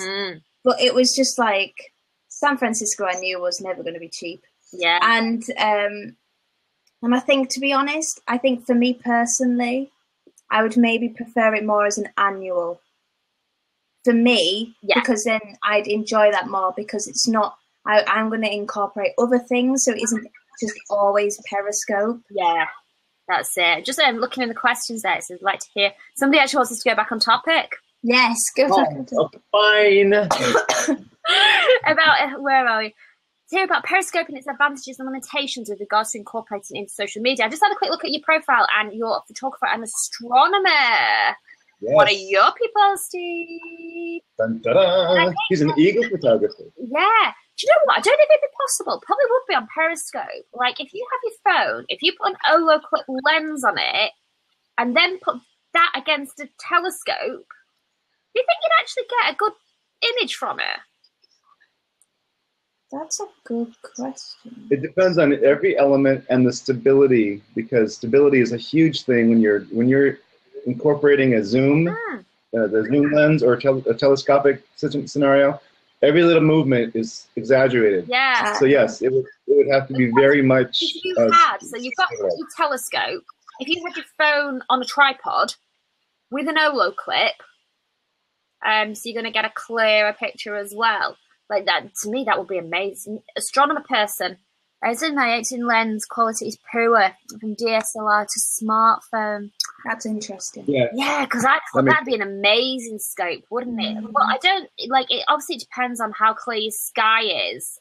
But it was just like, San Francisco I knew was never going to be cheap. Yeah. And I think, to be honest, I think for me personally, I would maybe prefer it more as an annual. For me, because then I'd enjoy that more because it's not, I'm going to incorporate other things so it isn't just always Periscope. Yeah, that's it. Just looking in the questions there, it says, I'd like to hear. Somebody actually wants us to go back on topic. Yes, go back on topic. Fine. About, where are we? To hear about Periscope and its advantages and limitations with regards to incorporating it into social media. I just had a quick look at your profile and you're a photographer and astronomer. Yes. What are your people, Steve? Dun, dun, dun. He's an eagle photographer. Yeah. Do you know what? I don't know if it'd be possible. Probably would be on Periscope. Like, if you have your phone, if you put an Olloclip lens on it, and then put that against a telescope, do you think you'd actually get a good image from it? That's a good question. It depends on every element and the stability, because stability is a huge thing when you're incorporating a zoom, the zoom lens, or a telescopic scenario. Every little movement is exaggerated. Yeah. So yes, it would have to be very much. If you so you've got your telescope. If you had your phone on a tripod with an Olloclip, so you're going to get a clearer picture as well. Like that, to me, that would be amazing. Astronomer person. As in my 18 lens quality is poor from DSLR to smartphone. That's interesting. Yeah, because I thought that'd be an amazing scope, wouldn't it? But I don't like it. Obviously, it depends on how clear your sky is.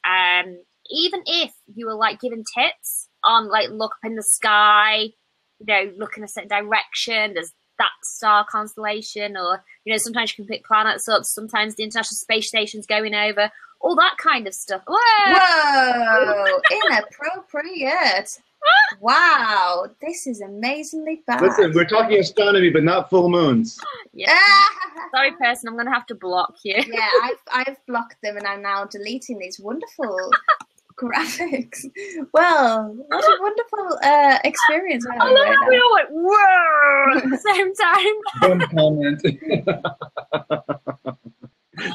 Even if you were like giving tips, on, like, look up in the sky, you know, look in a certain direction. There's that star constellation, or, you know, sometimes you can pick planets up, sometimes the International Space Station's going over, all that kind of stuff. Whoa! Inappropriate. Wow, this is amazingly bad. Listen, we're talking astronomy, but not full moons. Yeah. Sorry, person, I'm going to have to block you. Yeah, I've blocked them, and I'm now deleting these wonderful graphics. Well, what a wonderful experience. I love how we all went, whoa, at the same time. One comment.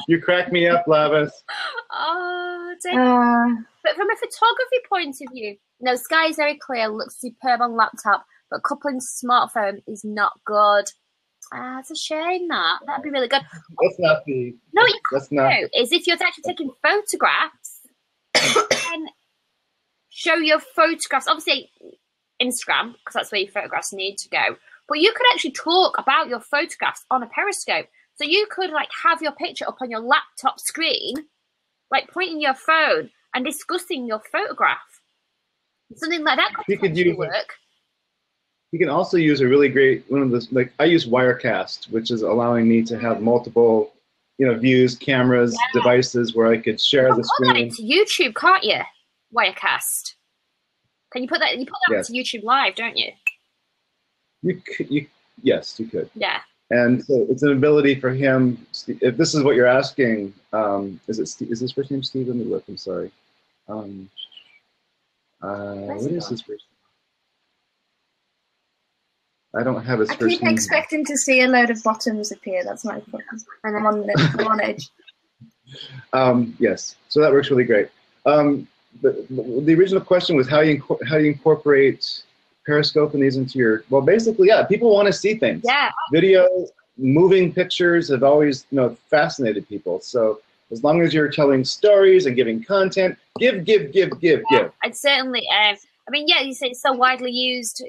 You crack me up, Lavis. Oh, but from a photography point of view, no, sky is very clear, looks superb on laptop, but coupling to smartphone is not good. It's a shame that. That'd be really good. That's not the... No, what you could do is if you're actually taking photographs, then show your photographs, obviously Instagram, because that's where your photographs need to go, but you could actually talk about your photographs on a Periscope. So you could, like, have your picture up on your laptop screen, like pointing your phone and discussing your photograph. Something like that could work. You can also use a really great one of those, like, I use Wirecast, which is allowing me to have multiple, you know, views, cameras, devices where I could share the screen. You can put that into YouTube, can't you? Wirecast. Can you put that? You put that onto YouTube Live, don't you? Yes, you could. Yeah. And so it's an ability for him. If this is what you're asking, is his first name Steve? Let me look. I'm sorry. What is his first name? I don't have his first name. I keep expecting to see a load of bottoms appear. That's my problem. And I'm on edge. Yes, so that works really great. The original question was how you incorporate Periscope and these into your, well, basically, yeah, people want to see things. Yeah. Video, moving pictures have always, you know, fascinated people. So as long as you're telling stories and giving content, give. I'd certainly, I mean, yeah, you say it's so widely used.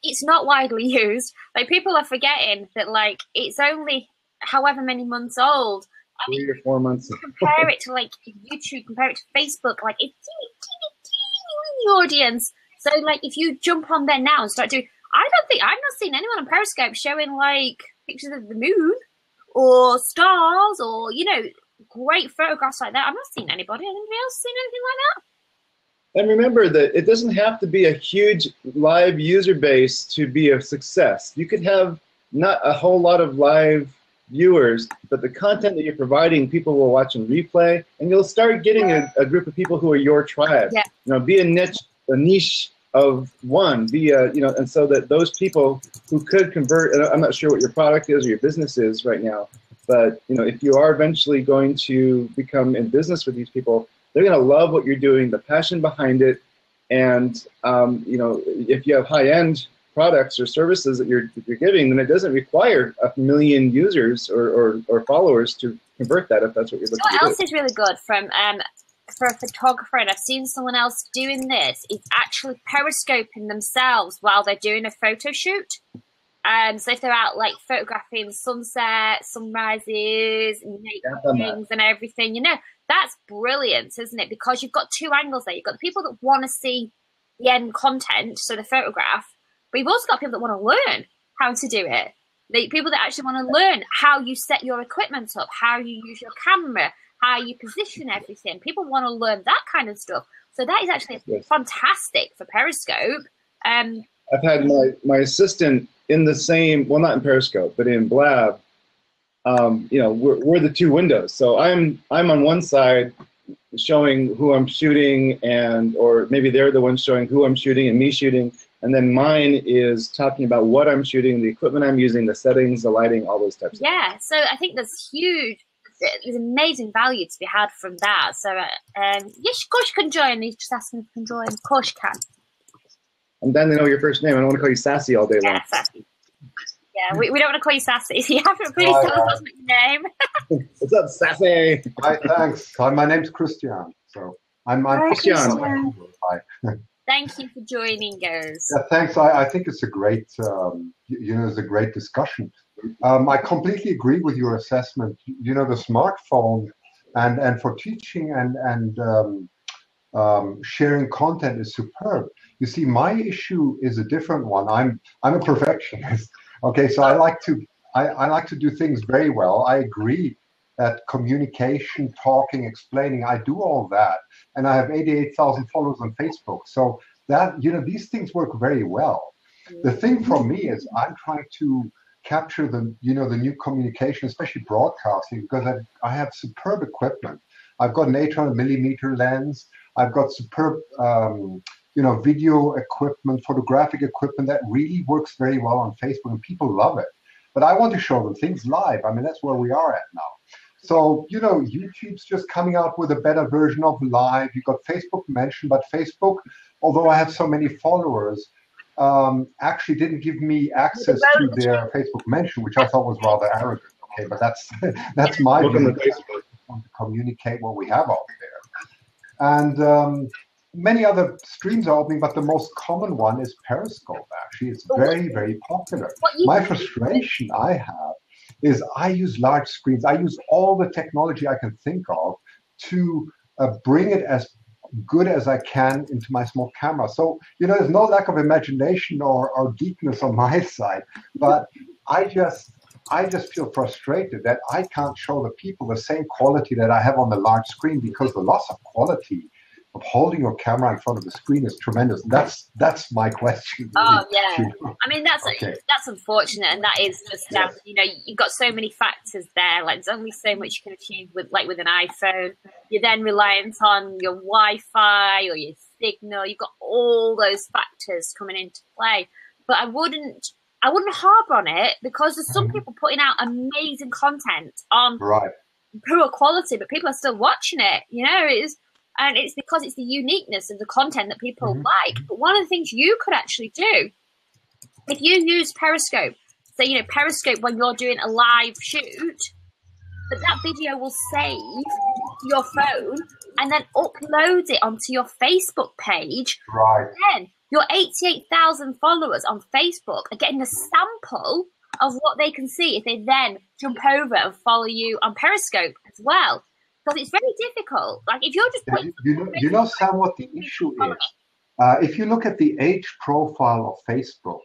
It's not widely used. Like, people are forgetting that, like, it's only however many months old. I mean, 3 or 4 months. Compare it to, like, YouTube, compare it to Facebook, like, it's teeny audience. So, like, if you jump on there now and start doing, I've not seen anyone on Periscope showing, like, pictures of the moon or stars or, you know, great photographs like that. I've not seen anybody. Anybody else seen anything like that? And remember that it doesn't have to be a huge live user base to be a success. You could have not a whole lot of live viewers, but the content that you're providing, people will watch and replay, and you'll start getting a group of people who are your tribe. Yeah. You know, be a niche of one, you know, and so that those people who could convert, and I'm not sure what your product is or your business is right now, but, you know, if you are eventually going to become in business with these people, they're going to love what you're doing, the passion behind it, and, you know, if you have high-end products or services that you're giving, then it doesn't require 1 million users or followers to convert that if that's what you're looking to do. What else is really good from for a photographer, and I've seen someone else doing this, is actually periscoping themselves while they're doing a photo shoot. So if they're out, like, photographing sunsets, sunrises, things and everything, you know, that's brilliant, isn't it? Because you've got two angles there. You've got the people that want to see the end content, so the photograph, but you've also got people that want to learn how to do it. The people that actually want to learn how you set your equipment up, how you use your camera, how you position everything. People want to learn that kind of stuff. So that is actually fantastic for Periscope. I've had my assistant in the same, well, not in Periscope, but in Blab. You know, we're the two windows. So I'm on one side showing who I'm shooting, or maybe they're the ones showing who I'm shooting and me shooting, and then mine is talking about what I'm shooting, the equipment I'm using, the settings, the lighting, all those types of things. Yeah, so I think there's amazing value to be had from that. So yes, of course you can join. You just ask me if you can join. Of course you can. I'm glad they know your first name. I don't want to call you Sassy all day long. Yeah, Sassy. Yeah, we don't want to call you Sassy. So you have to please tell us your name. What's up, Sassy? Hi, thanks. Hi, my name's Christian. So I'm Christian. Hi. Thank you for joining us. Yeah, thanks. I think it's a great, you know, it's a great discussion. I completely agree with your assessment. You know, the smartphone and for teaching and sharing content is superb. You see, my issue is a different one. I'm a perfectionist. Okay, so I like to do things very well. I agree that communication, talking, explaining, I do all that, and I have 88,000 followers on Facebook. So that these things work very well. The thing for me is I'm trying to capture the new communication, especially broadcasting, because I have superb equipment. I've got an 800mm lens. I've got superb video equipment, photographic equipment that really works very well on Facebook, and people love it. But I want to show them things live. I mean, that's where we are at now. So, YouTube's just coming out with a better version of live. You've got Facebook mentioned, but Facebook, although I have so many followers, actually didn't give me access to their Facebook mention, which I thought was rather arrogant. Okay, but that's my view. I want to communicate what we have out there. And many other streams are opening, but the most common one is Periscope, actually. It's very, very popular. My frustration I have is I use large screens. I use all the technology I can think of to bring it as good as I can into my small camera. So, there's no lack of imagination or geekness on my side, but I just feel frustrated that I can't show the people the same quality that I have on the large screen, because the loss of quality of holding your camera in front of the screen is tremendous. That's my question. Oh yeah, I mean that's unfortunate, and that is just you've got so many factors there. Like there's only so much you can achieve with an iPhone. You're then reliant on your Wi-Fi or your signal. You've got all those factors coming into play. But I wouldn't harp on it, because there's some people putting out amazing content on poor quality, but people are still watching it. And it's because it's the uniqueness of the content that people like. But one of the things you could actually do, if you use Periscope, so Periscope when you're doing a live shoot, but that video will save to your phone and then upload it onto your Facebook page. Right. Then your 88,000 followers on Facebook are getting a sample of what they can see if they then jump over and follow you on Periscope as well. Because it's very difficult. Like if you're just putting Sam, what the issue is. If you look at the age profile of Facebook,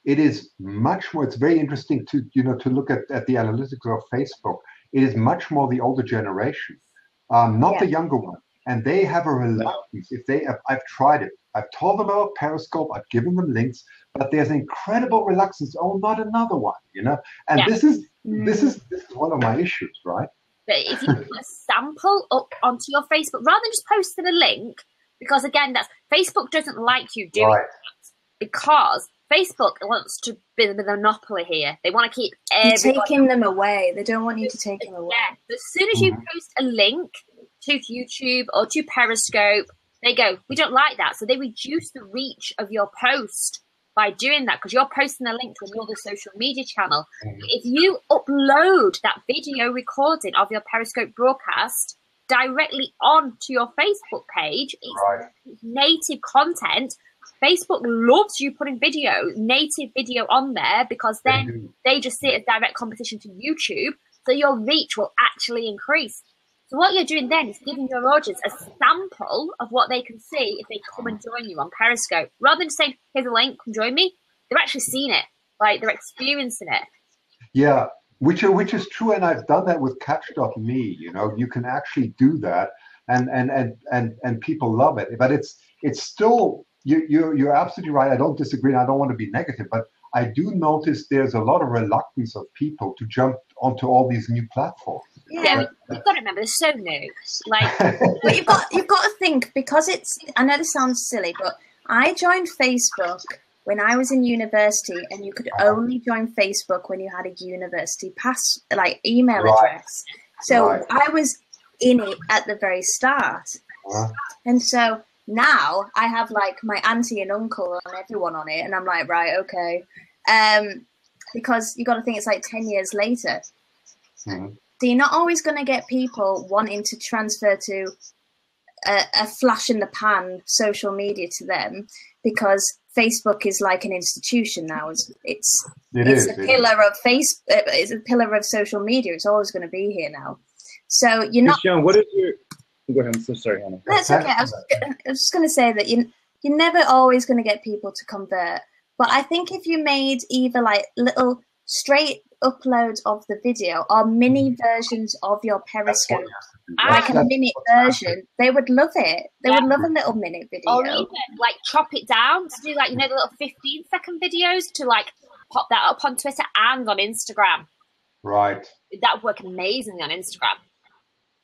it is much more. It's very interesting to look at the analytics of Facebook. It is much more the older generation, not the younger one, and they have a reluctance. I've tried it. I've told them about Periscope. I've given them links, but there's an incredible reluctance. Oh, not another one, And this is one of my issues, right? But if you put a sample up onto your Facebook, rather than just posting a link, because again, Facebook doesn't like you doing that, because Facebook wants to be the monopoly here. They want to keep everybody. You're taking them away. They don't want you to take them away. Yeah. As soon as you post a link to YouTube or to Periscope, they go, we don't like that. So they reduce the reach of your post by doing that, because you're posting a link to another social media channel. If you upload that video recording of your Periscope broadcast directly onto your Facebook page, it's native content. Facebook loves you putting native video on there, because then they just see it as direct competition to YouTube. So your reach will actually increase. So what you're doing then is giving your audience a sample of what they can see if they come and join you on Periscope. Rather than just saying, here's a link, come join me, they're actually seeing it. Like, they're experiencing it. Yeah, which is true, and I've done that with Catch.me. You can actually do that, and people love it. But it's still, you're absolutely right. I don't disagree, and I don't want to be negative, but I do notice there's a lot of reluctance of people to jump onto all these new platforms. Yeah, you've got to remember, they're so new. Like, but you've got to think, because I know this sounds silly, but I joined Facebook when I was in university, and you could only join Facebook when you had a university email address. So I was in it at the very start, and so now I have like my auntie and uncle and everyone on it, and I'm like, right, okay, because you got to think it's like 10 years later. So you're not always going to get people wanting to transfer to a flash in the pan social media to them, because Facebook is like an institution now. It's a pillar of it's a pillar of social media. It's always going to be here now. So you're not. Christian, Go ahead. I'm so sorry, Hannah. That's okay. I was just going to say that you're never always going to get people to convert. But I think if you made either like little straight uploads of the video or mini versions of your Periscope, like a minute version, they would love it. They would love a little minute video. Or even like chop it down to do like, you know, the little 15-second videos to like pop that up on Twitter and on Instagram. Right. That would work amazingly on Instagram.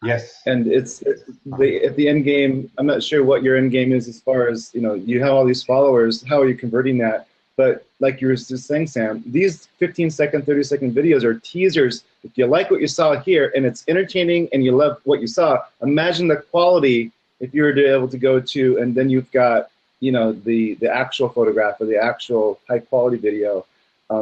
Yes. And it's at the end game, I'm not sure what your end game is as far as, you know, you have all these followers, how are you converting that? But like you were just saying, Sam, these 15-second, 30-second videos are teasers. If you like what you saw here and it's entertaining and you love what you saw, imagine the quality if you were to be able to go to, and then you've got, you know, the actual photograph or the actual high-quality video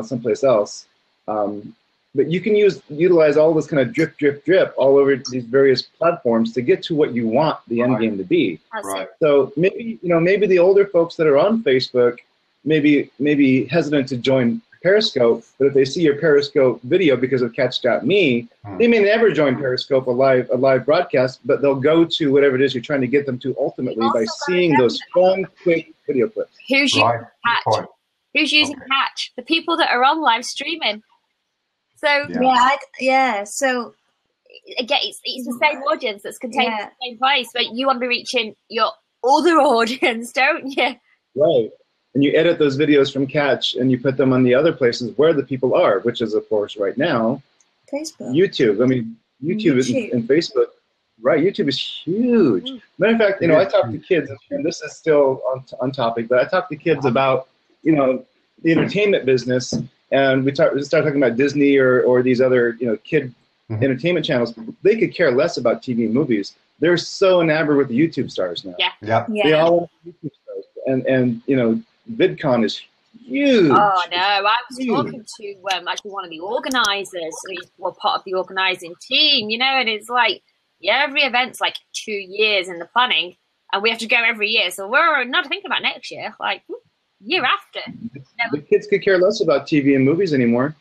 someplace else. But you can utilize all this kind of drip all over these various platforms to get to what you want the end game to be. Right. So maybe, you know, maybe the older folks that are on Facebook maybe hesitant to join Periscope, but if they see your Periscope video because of Catch.me, they may never join Periscope a live broadcast, but they'll go to whatever it is you're trying to get them to ultimately by seeing those fun, quick video clips. Who's using Catch? Who's using Catch? The people that are on live streaming. So So again, it's the same audience that's contained in the same place, but you want to be reaching your other audience, don't you? Right. And you edit those videos from Catch and you put them on the other places where the people are, which is, of course, right now, Facebook. YouTube. I mean, YouTube. And Facebook. Right. YouTube is huge. Matter of fact, you know, I talk to kids, and this is still on topic, but I talk to kids about, you know, the entertainment business. And we start talking about Disney or these other, you know, kid entertainment channels. They could care less about TV and movies. They're so enamored with the YouTube stars now. Yeah. They all want YouTube stars. And you know, VidCon is huge. Oh no, I was talking to actually one of the organisers. We're part of the organising team, you know, and it's like, every event's like 2 years in the planning, and we have to go every year. So we're not thinking about next year, like year after. The kids could care less about TV and movies anymore.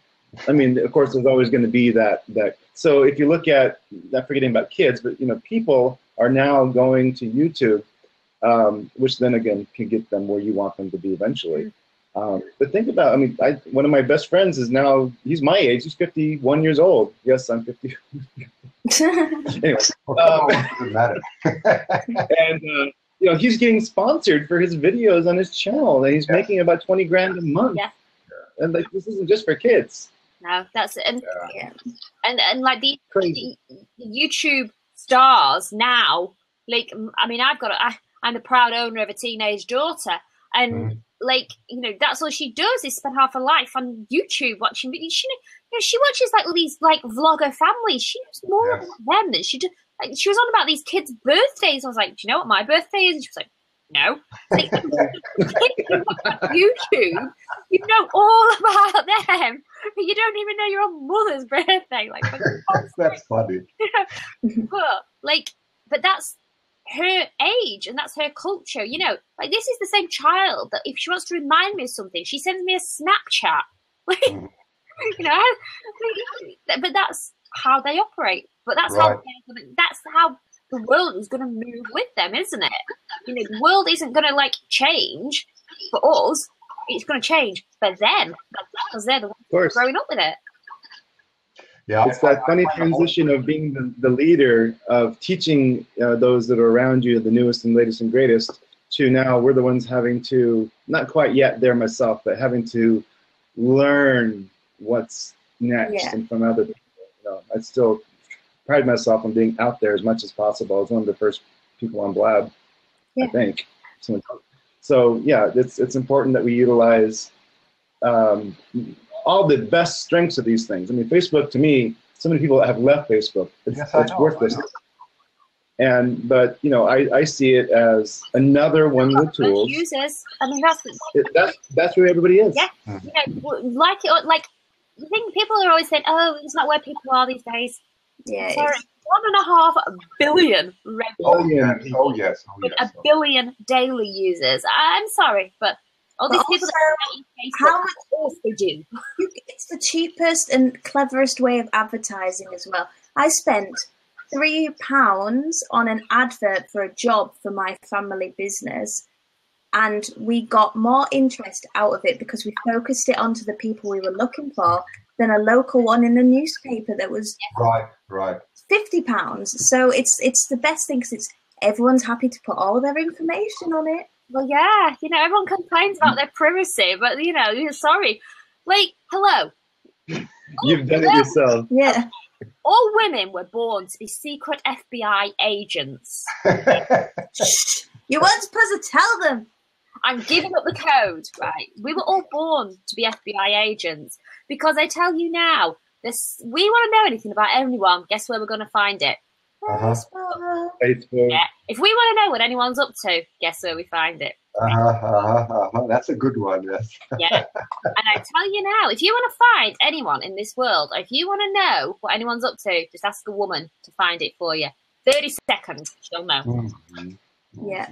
I mean, of course, there's always going to be that. So if you look at, not forgetting about kids, but, you know, people are now going to YouTube, which then again can get them where you want them to be eventually. But think about, I mean, one of my best friends is now, he's my age, he's 51 years old. Yes, I'm 50. Anyway. Doesn't matter. And, you know, he's getting sponsored for his videos on his channel, and he's making about 20 grand a month. Yeah. And like, this isn't just for kids. No, that's it. And like the YouTube stars now, like, I mean, I'm the proud owner of a teenage daughter, and like, you know, that's all she does is spend half her life on YouTube watching videos. She watches like all these like vlogger families. She knows more about them than she does. Like, she was on about these kids' birthdays. I was like, do you know what my birthday is? And she was like, no. Like, YouTube, you know all about them, but you don't even know your own mother's birthday. Like, that's funny. But that's her age and that's her culture. You know, like, this is the same child that if she wants to remind me of something, she sends me a Snapchat. Like, you know, but that's how they operate. But that's how the world is going to move with them, isn't it? You know, the world isn't going to like change for us. It's going to change for them because they're the ones growing up with it. Yeah, it's that funny transition of being the leader, of teaching those that are around you the newest and latest and greatest, to now we're the ones having to, not quite yet there myself, but having to learn what's next and from other people. You know, I still pride myself on being out there as much as possible. I was one of the first people on Blab, I think. So yeah, it's important that we utilize all the best strengths of these things. I mean, Facebook, to me, so many people have left Facebook. It's worthless. But you know, I see it as another one of the tools. Users. I mean, that's where everybody is. Yeah, you know, like the thing people are always saying, oh, it's not where people are these days. Yeah. Sorry, 1.5 billion regular. Oh yes. A billion daily users. I'm sorry, but all these people how much they do. It's the cheapest and cleverest way of advertising as well. I spent £3 on an advert for a job for my family business, and we got more interest out of it because we focused it onto the people we were looking for than a local one in the newspaper that was right. £50. So it's the best thing because everyone's happy to put all their information on it. Well, yeah, everyone complains about their privacy, but sorry, like, hello. You've done it yourself. Yeah. All women were born to be secret FBI agents. Shh, you weren't supposed to tell them. I'm giving up the code, right? We were all born to be FBI agents because I tell you now, we want to know anything about anyone. Guess where we're going to find it? Facebook. Yeah. If we want to know what anyone's up to, guess where we find it? That's a good one, yes. Yeah. And I tell you now, if you want to find anyone in this world, or if you want to know what anyone's up to, just ask a woman to find it for you. 30 seconds, she'll know. Mm-hmm. Yeah.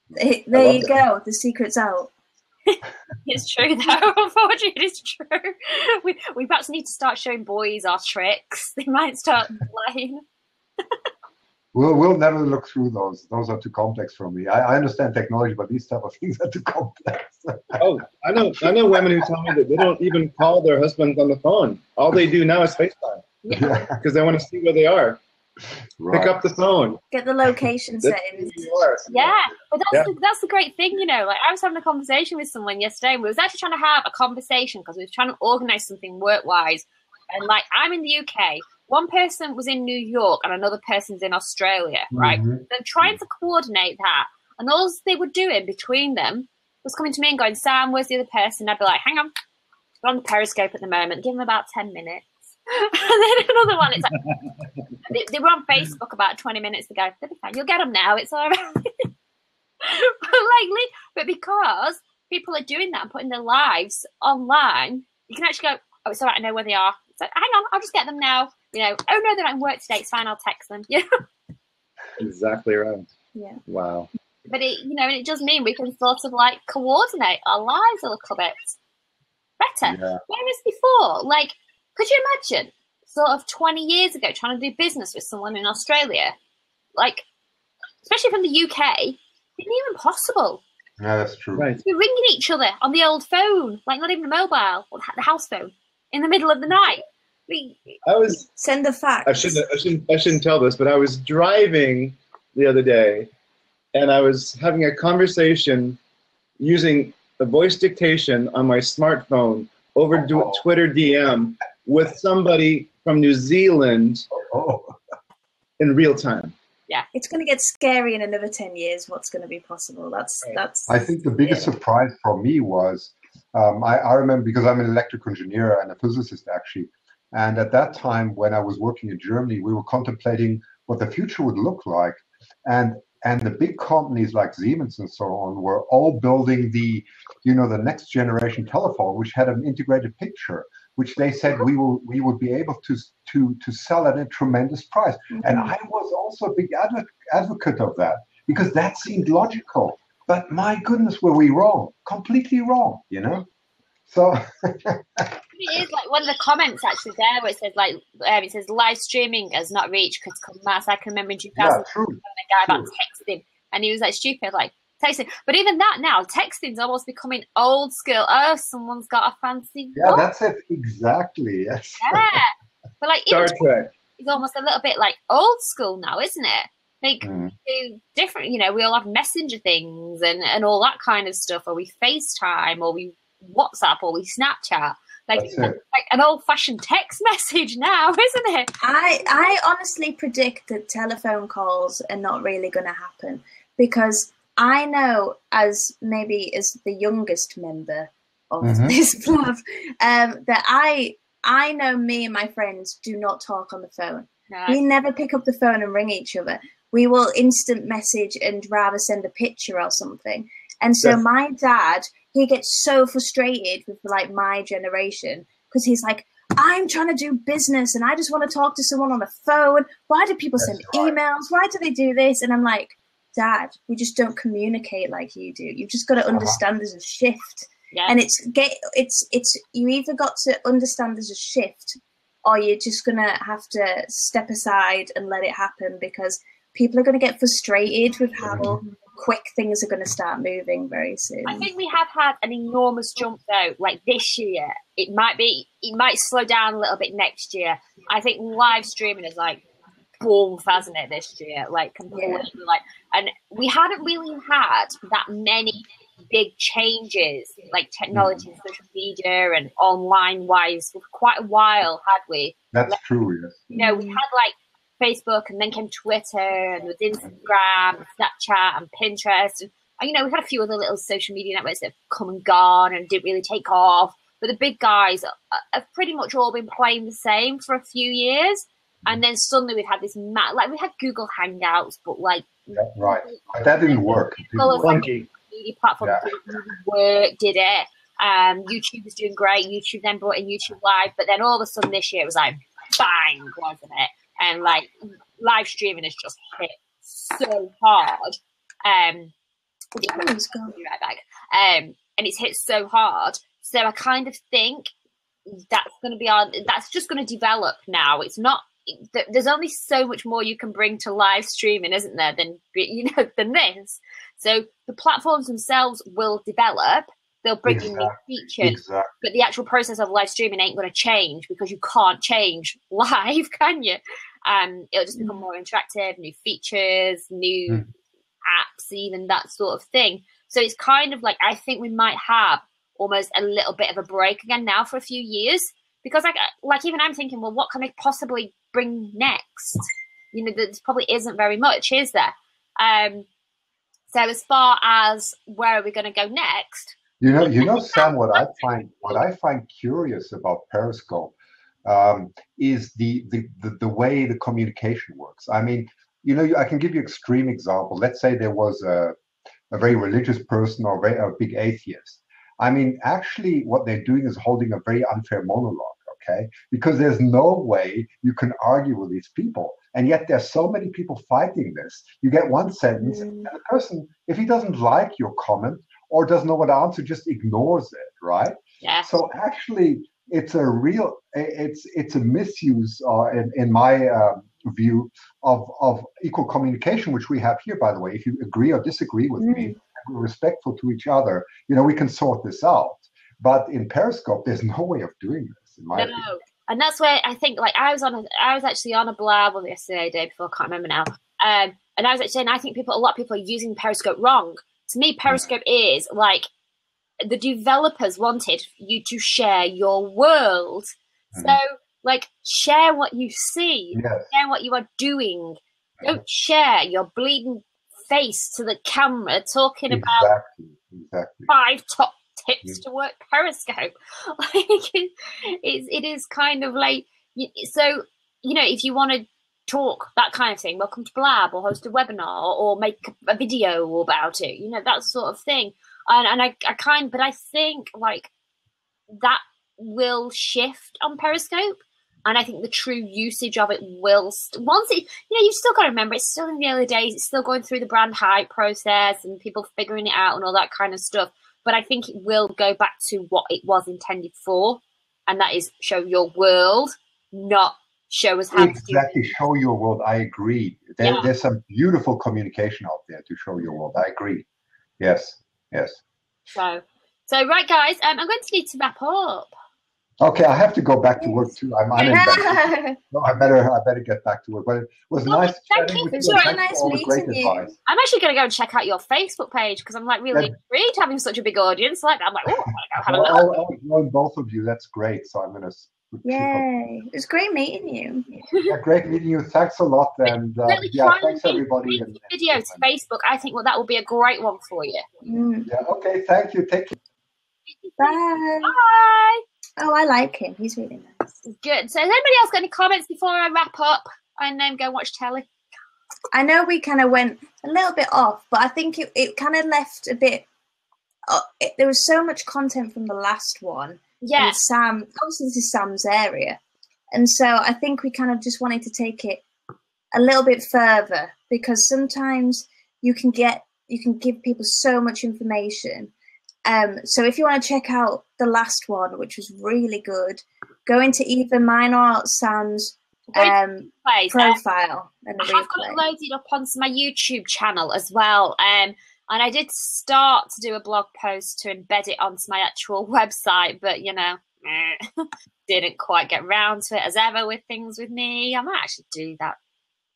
There you go. The secret's out. It's true, though. Unfortunately, it's true. We perhaps need to start showing boys our tricks. They might start lying. We'll never look through those. Those are too complex for me. I understand technology, but these type of things are too complex. Oh, I know women who tell me that they don't even call their husbands on the phone. All they do now is FaceTime because they want to see where they are. Right. Pick up the phone. Get the location settings. Yeah, but that's the great thing, Like, I was having a conversation with someone yesterday, and we was actually trying to have a conversation because we were trying to organise something work-wise. And, like, I'm in the UK. One person was in New York and another person's in Australia, right? Mm-hmm. They're trying to coordinate that. And all they were doing between them was coming to me and going, Sam, where's the other person? I'd be like, hang on. We're on the Periscope at the moment. Give them about 10 minutes. And then another one, it's like, they were on Facebook about 20 minutes ago. They'll be fine. You'll get them now. It's all right. But because people are doing that and putting their lives online, you can actually go, oh, it's all right. I know where they are. So hang on, I'll just get them now. Oh no, they're not in work today. It's fine. I'll text them. Yeah. Exactly right. Yeah. Wow. But it does mean we can sort of like coordinate our lives a little bit better. Yeah. Whereas before, like, could you imagine sort of 20 years ago trying to do business with someone in Australia? Like, especially from the UK, it's even possible. Yeah, that's true. Right. We're ringing each other on the old phone, like not even the mobile or the house phone, in the middle of the night. Send a fax. I shouldn't tell this, but I was driving the other day, and I was having a conversation using a voice dictation on my smartphone over Twitter DM with somebody from New Zealand in real time. Yeah, it's going to get scary in another 10 years. What's going to be possible? That's. I think the biggest surprise for me was I remember, because I'm an electrical engineer and a physicist actually, and at that time when I was working in Germany, we were contemplating what the future would look like, and the big companies like Siemens and so on were all building the next generation telephone, which had an integrated picture, which they said we would be able to sell at a tremendous price. Mm-hmm. And I was also a big advocate of that because that seemed logical. But my goodness, were we wrong? Completely wrong, So it is like one of the comments actually there where it says it says live streaming has not reached critical mass. I can remember in 2000 a guy about texting, and he was like stupid, like texting. But even that now, texting's almost becoming old school. Oh, someone's got a fancy. Yeah, that's it exactly. Yes. Yeah, but like Star Trek is almost a little bit like old school now, isn't it? Like different, we all have messenger things and all that kind of stuff, or we FaceTime, or we WhatsApp, or we Snapchat. Like an old-fashioned text message now, isn't it? I honestly predict that telephone calls are not really going to happen because I know, as the youngest member of this club, that I know me and my friends do not talk on the phone. No. We never pick up the phone and ring each other. We will instant message and rather send a picture or something. And so my dad, he gets so frustrated with like my generation because he's like, I'm trying to do business and I just want to talk to someone on the phone. Why do people send emails? Why do they do this? And I'm like, Dad, we just don't communicate like you do. You've just got to understand there's a shift. Yeah. And it's you either got to understand there's a shift or you're just going to have to step aside and let it happen, because people are going to get frustrated with how quick things are going to start moving very soon. I think we have had an enormous jump though, like this year. It might slow down a little bit next year. I think live streaming is like boom, hasn't it, this year? Like completely and we hadn't really had that many big changes, like technology and social media and online wise for quite a while, had we? That's true, yes. You know, we had like Facebook, and then came Twitter, and with Instagram, Snapchat, and Pinterest, and you know, we've had a few other little social media networks that have come and gone and didn't really take off. But the big guys have pretty much all been playing the same for a few years, and then suddenly we've had this like we had Google Hangouts, but like right, but that didn't work. Media platform didn't really work, did it? YouTube was doing great. YouTube then brought in YouTube Live, but then all of a sudden this year it was like bang, wasn't it? And like live streaming has just hit so hard. And it's hit so hard. So I kind of think that's just going to develop now. It's not. There's only so much more you can bring to live streaming, isn't there? Than this. So the platforms themselves will develop. They'll bring in new features, but the actual process of live streaming ain't going to change, because you can't change live, can you? It'll just become more interactive, new features, new apps, even that sort of thing. So it's kind of like, I think we might have almost a little bit of a break again now for a few years, because like even I'm thinking, well, what can I possibly bring next? You know, there probably isn't very much, is there? So as far as where are we going to go next? You know, Sam, what I find curious about Periscope is the way the communication works. I mean, you know, I can give you an extreme example. Let's say there was a very religious person or a big atheist. I mean, actually, what they're doing is holding a very unfair monologue. Okay, because there's no way you can argue with these people, and yet there's so many people fighting this. You get one sentence, and the person, if he doesn't like your comment or doesn't know what to answer, just ignores it, right? Yeah. So actually, it's a misuse, in my view, of equal communication, which we have here, by the way. If you agree or disagree with me, and we're respectful to each other, you know, we can sort this out. But in Periscope, there's no way of doing this. No, and that's where I think, like, I was actually on a blab yesterday, day before, I can't remember now. And I was actually saying, I think a lot of people are using Periscope wrong. To me, Periscope is like, the developers wanted you to share your world. So, like, share what you see, share what you are doing. Don't share your bleeding face to the camera talking about 5 top tips to work Periscope. Like, it is kind of like, so, you know, if you want to talk that kind of thing, welcome to Blab, or host a webinar, or make a video about it, you know, that sort of thing. And I think like that will shift on Periscope. And I think the true usage of it will, once it, you know, you've still got to remember, it's still in the early days, it's still going through the brand hype process and people figuring it out and all that kind of stuff. But I think it will go back to what it was intended for, and that is show your world, not show us how to do it. Show your world. I agree. There's some beautiful communication out there to show your world. I agree. Yes. So right, guys, I'm going to need to wrap up. Okay, I have to go back to work too. I'm uninvented. No, I better get back to work. But it was nice chatting with you. Nice meeting you. I'm actually going to go and check out your Facebook page, because I'm like really intrigued having such a big audience. Like, I'm like, oh, I'm going to go have a look. I'll join both of you. That's great. So I'm going to. Yay! It was great meeting you. Yeah, great meeting you. Thanks a lot. And thanks everybody. Video to Facebook. I think that will be a great one for you. Yeah. Okay. Thank you. Take care. Bye. Bye. Oh, I like him. He's really nice. Good. So has anybody else got any comments before I wrap up and then go watch telly? I know we kind of went a little bit off, but I think it kind of left a bit... there was so much content from the last one. Yeah. Sam, obviously this is Sam's area. And so I think we kind of just wanted to take it a little bit further, because sometimes you can give people so much information, So if you want to check out the last one, which was really good, go into either mine or Sam's profile. And I have got it loaded up onto my YouTube channel as well. And I did start to do a blog post to embed it onto my actual website, but, you know, didn't quite get round to it as ever with things with me. I might actually do that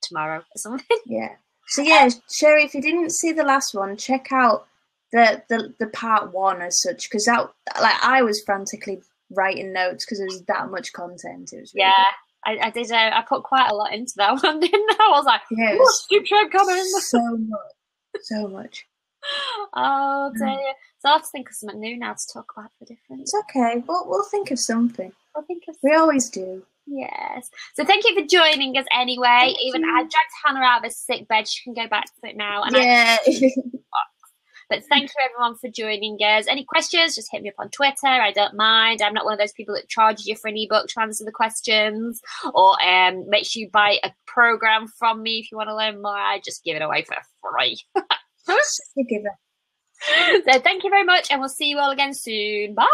tomorrow or something. Yeah. So, yeah, Sherry, if you didn't see the last one, check out the part one as such, because that, like, I was frantically writing notes because there was that much content. It was really good. I did. I put quite a lot into that one, didn't I? I was like, yeah, Soup Show coming. So much. Oh dear. So I'll have to think of something new now to talk about for difference. It's okay. We'll think of something. We always do. Yes. So thank you for joining us anyway. Even I dragged Hannah out of a sick bed. She can go back to it now. And yeah. But thank you everyone for joining us. Any questions, just hit me up on Twitter. I don't mind. I'm not one of those people that charges you for an ebook to answer the questions, or makes you buy a program from me if you want to learn more. I just give it away for free. So thank you very much, and we'll see you all again soon. Bye.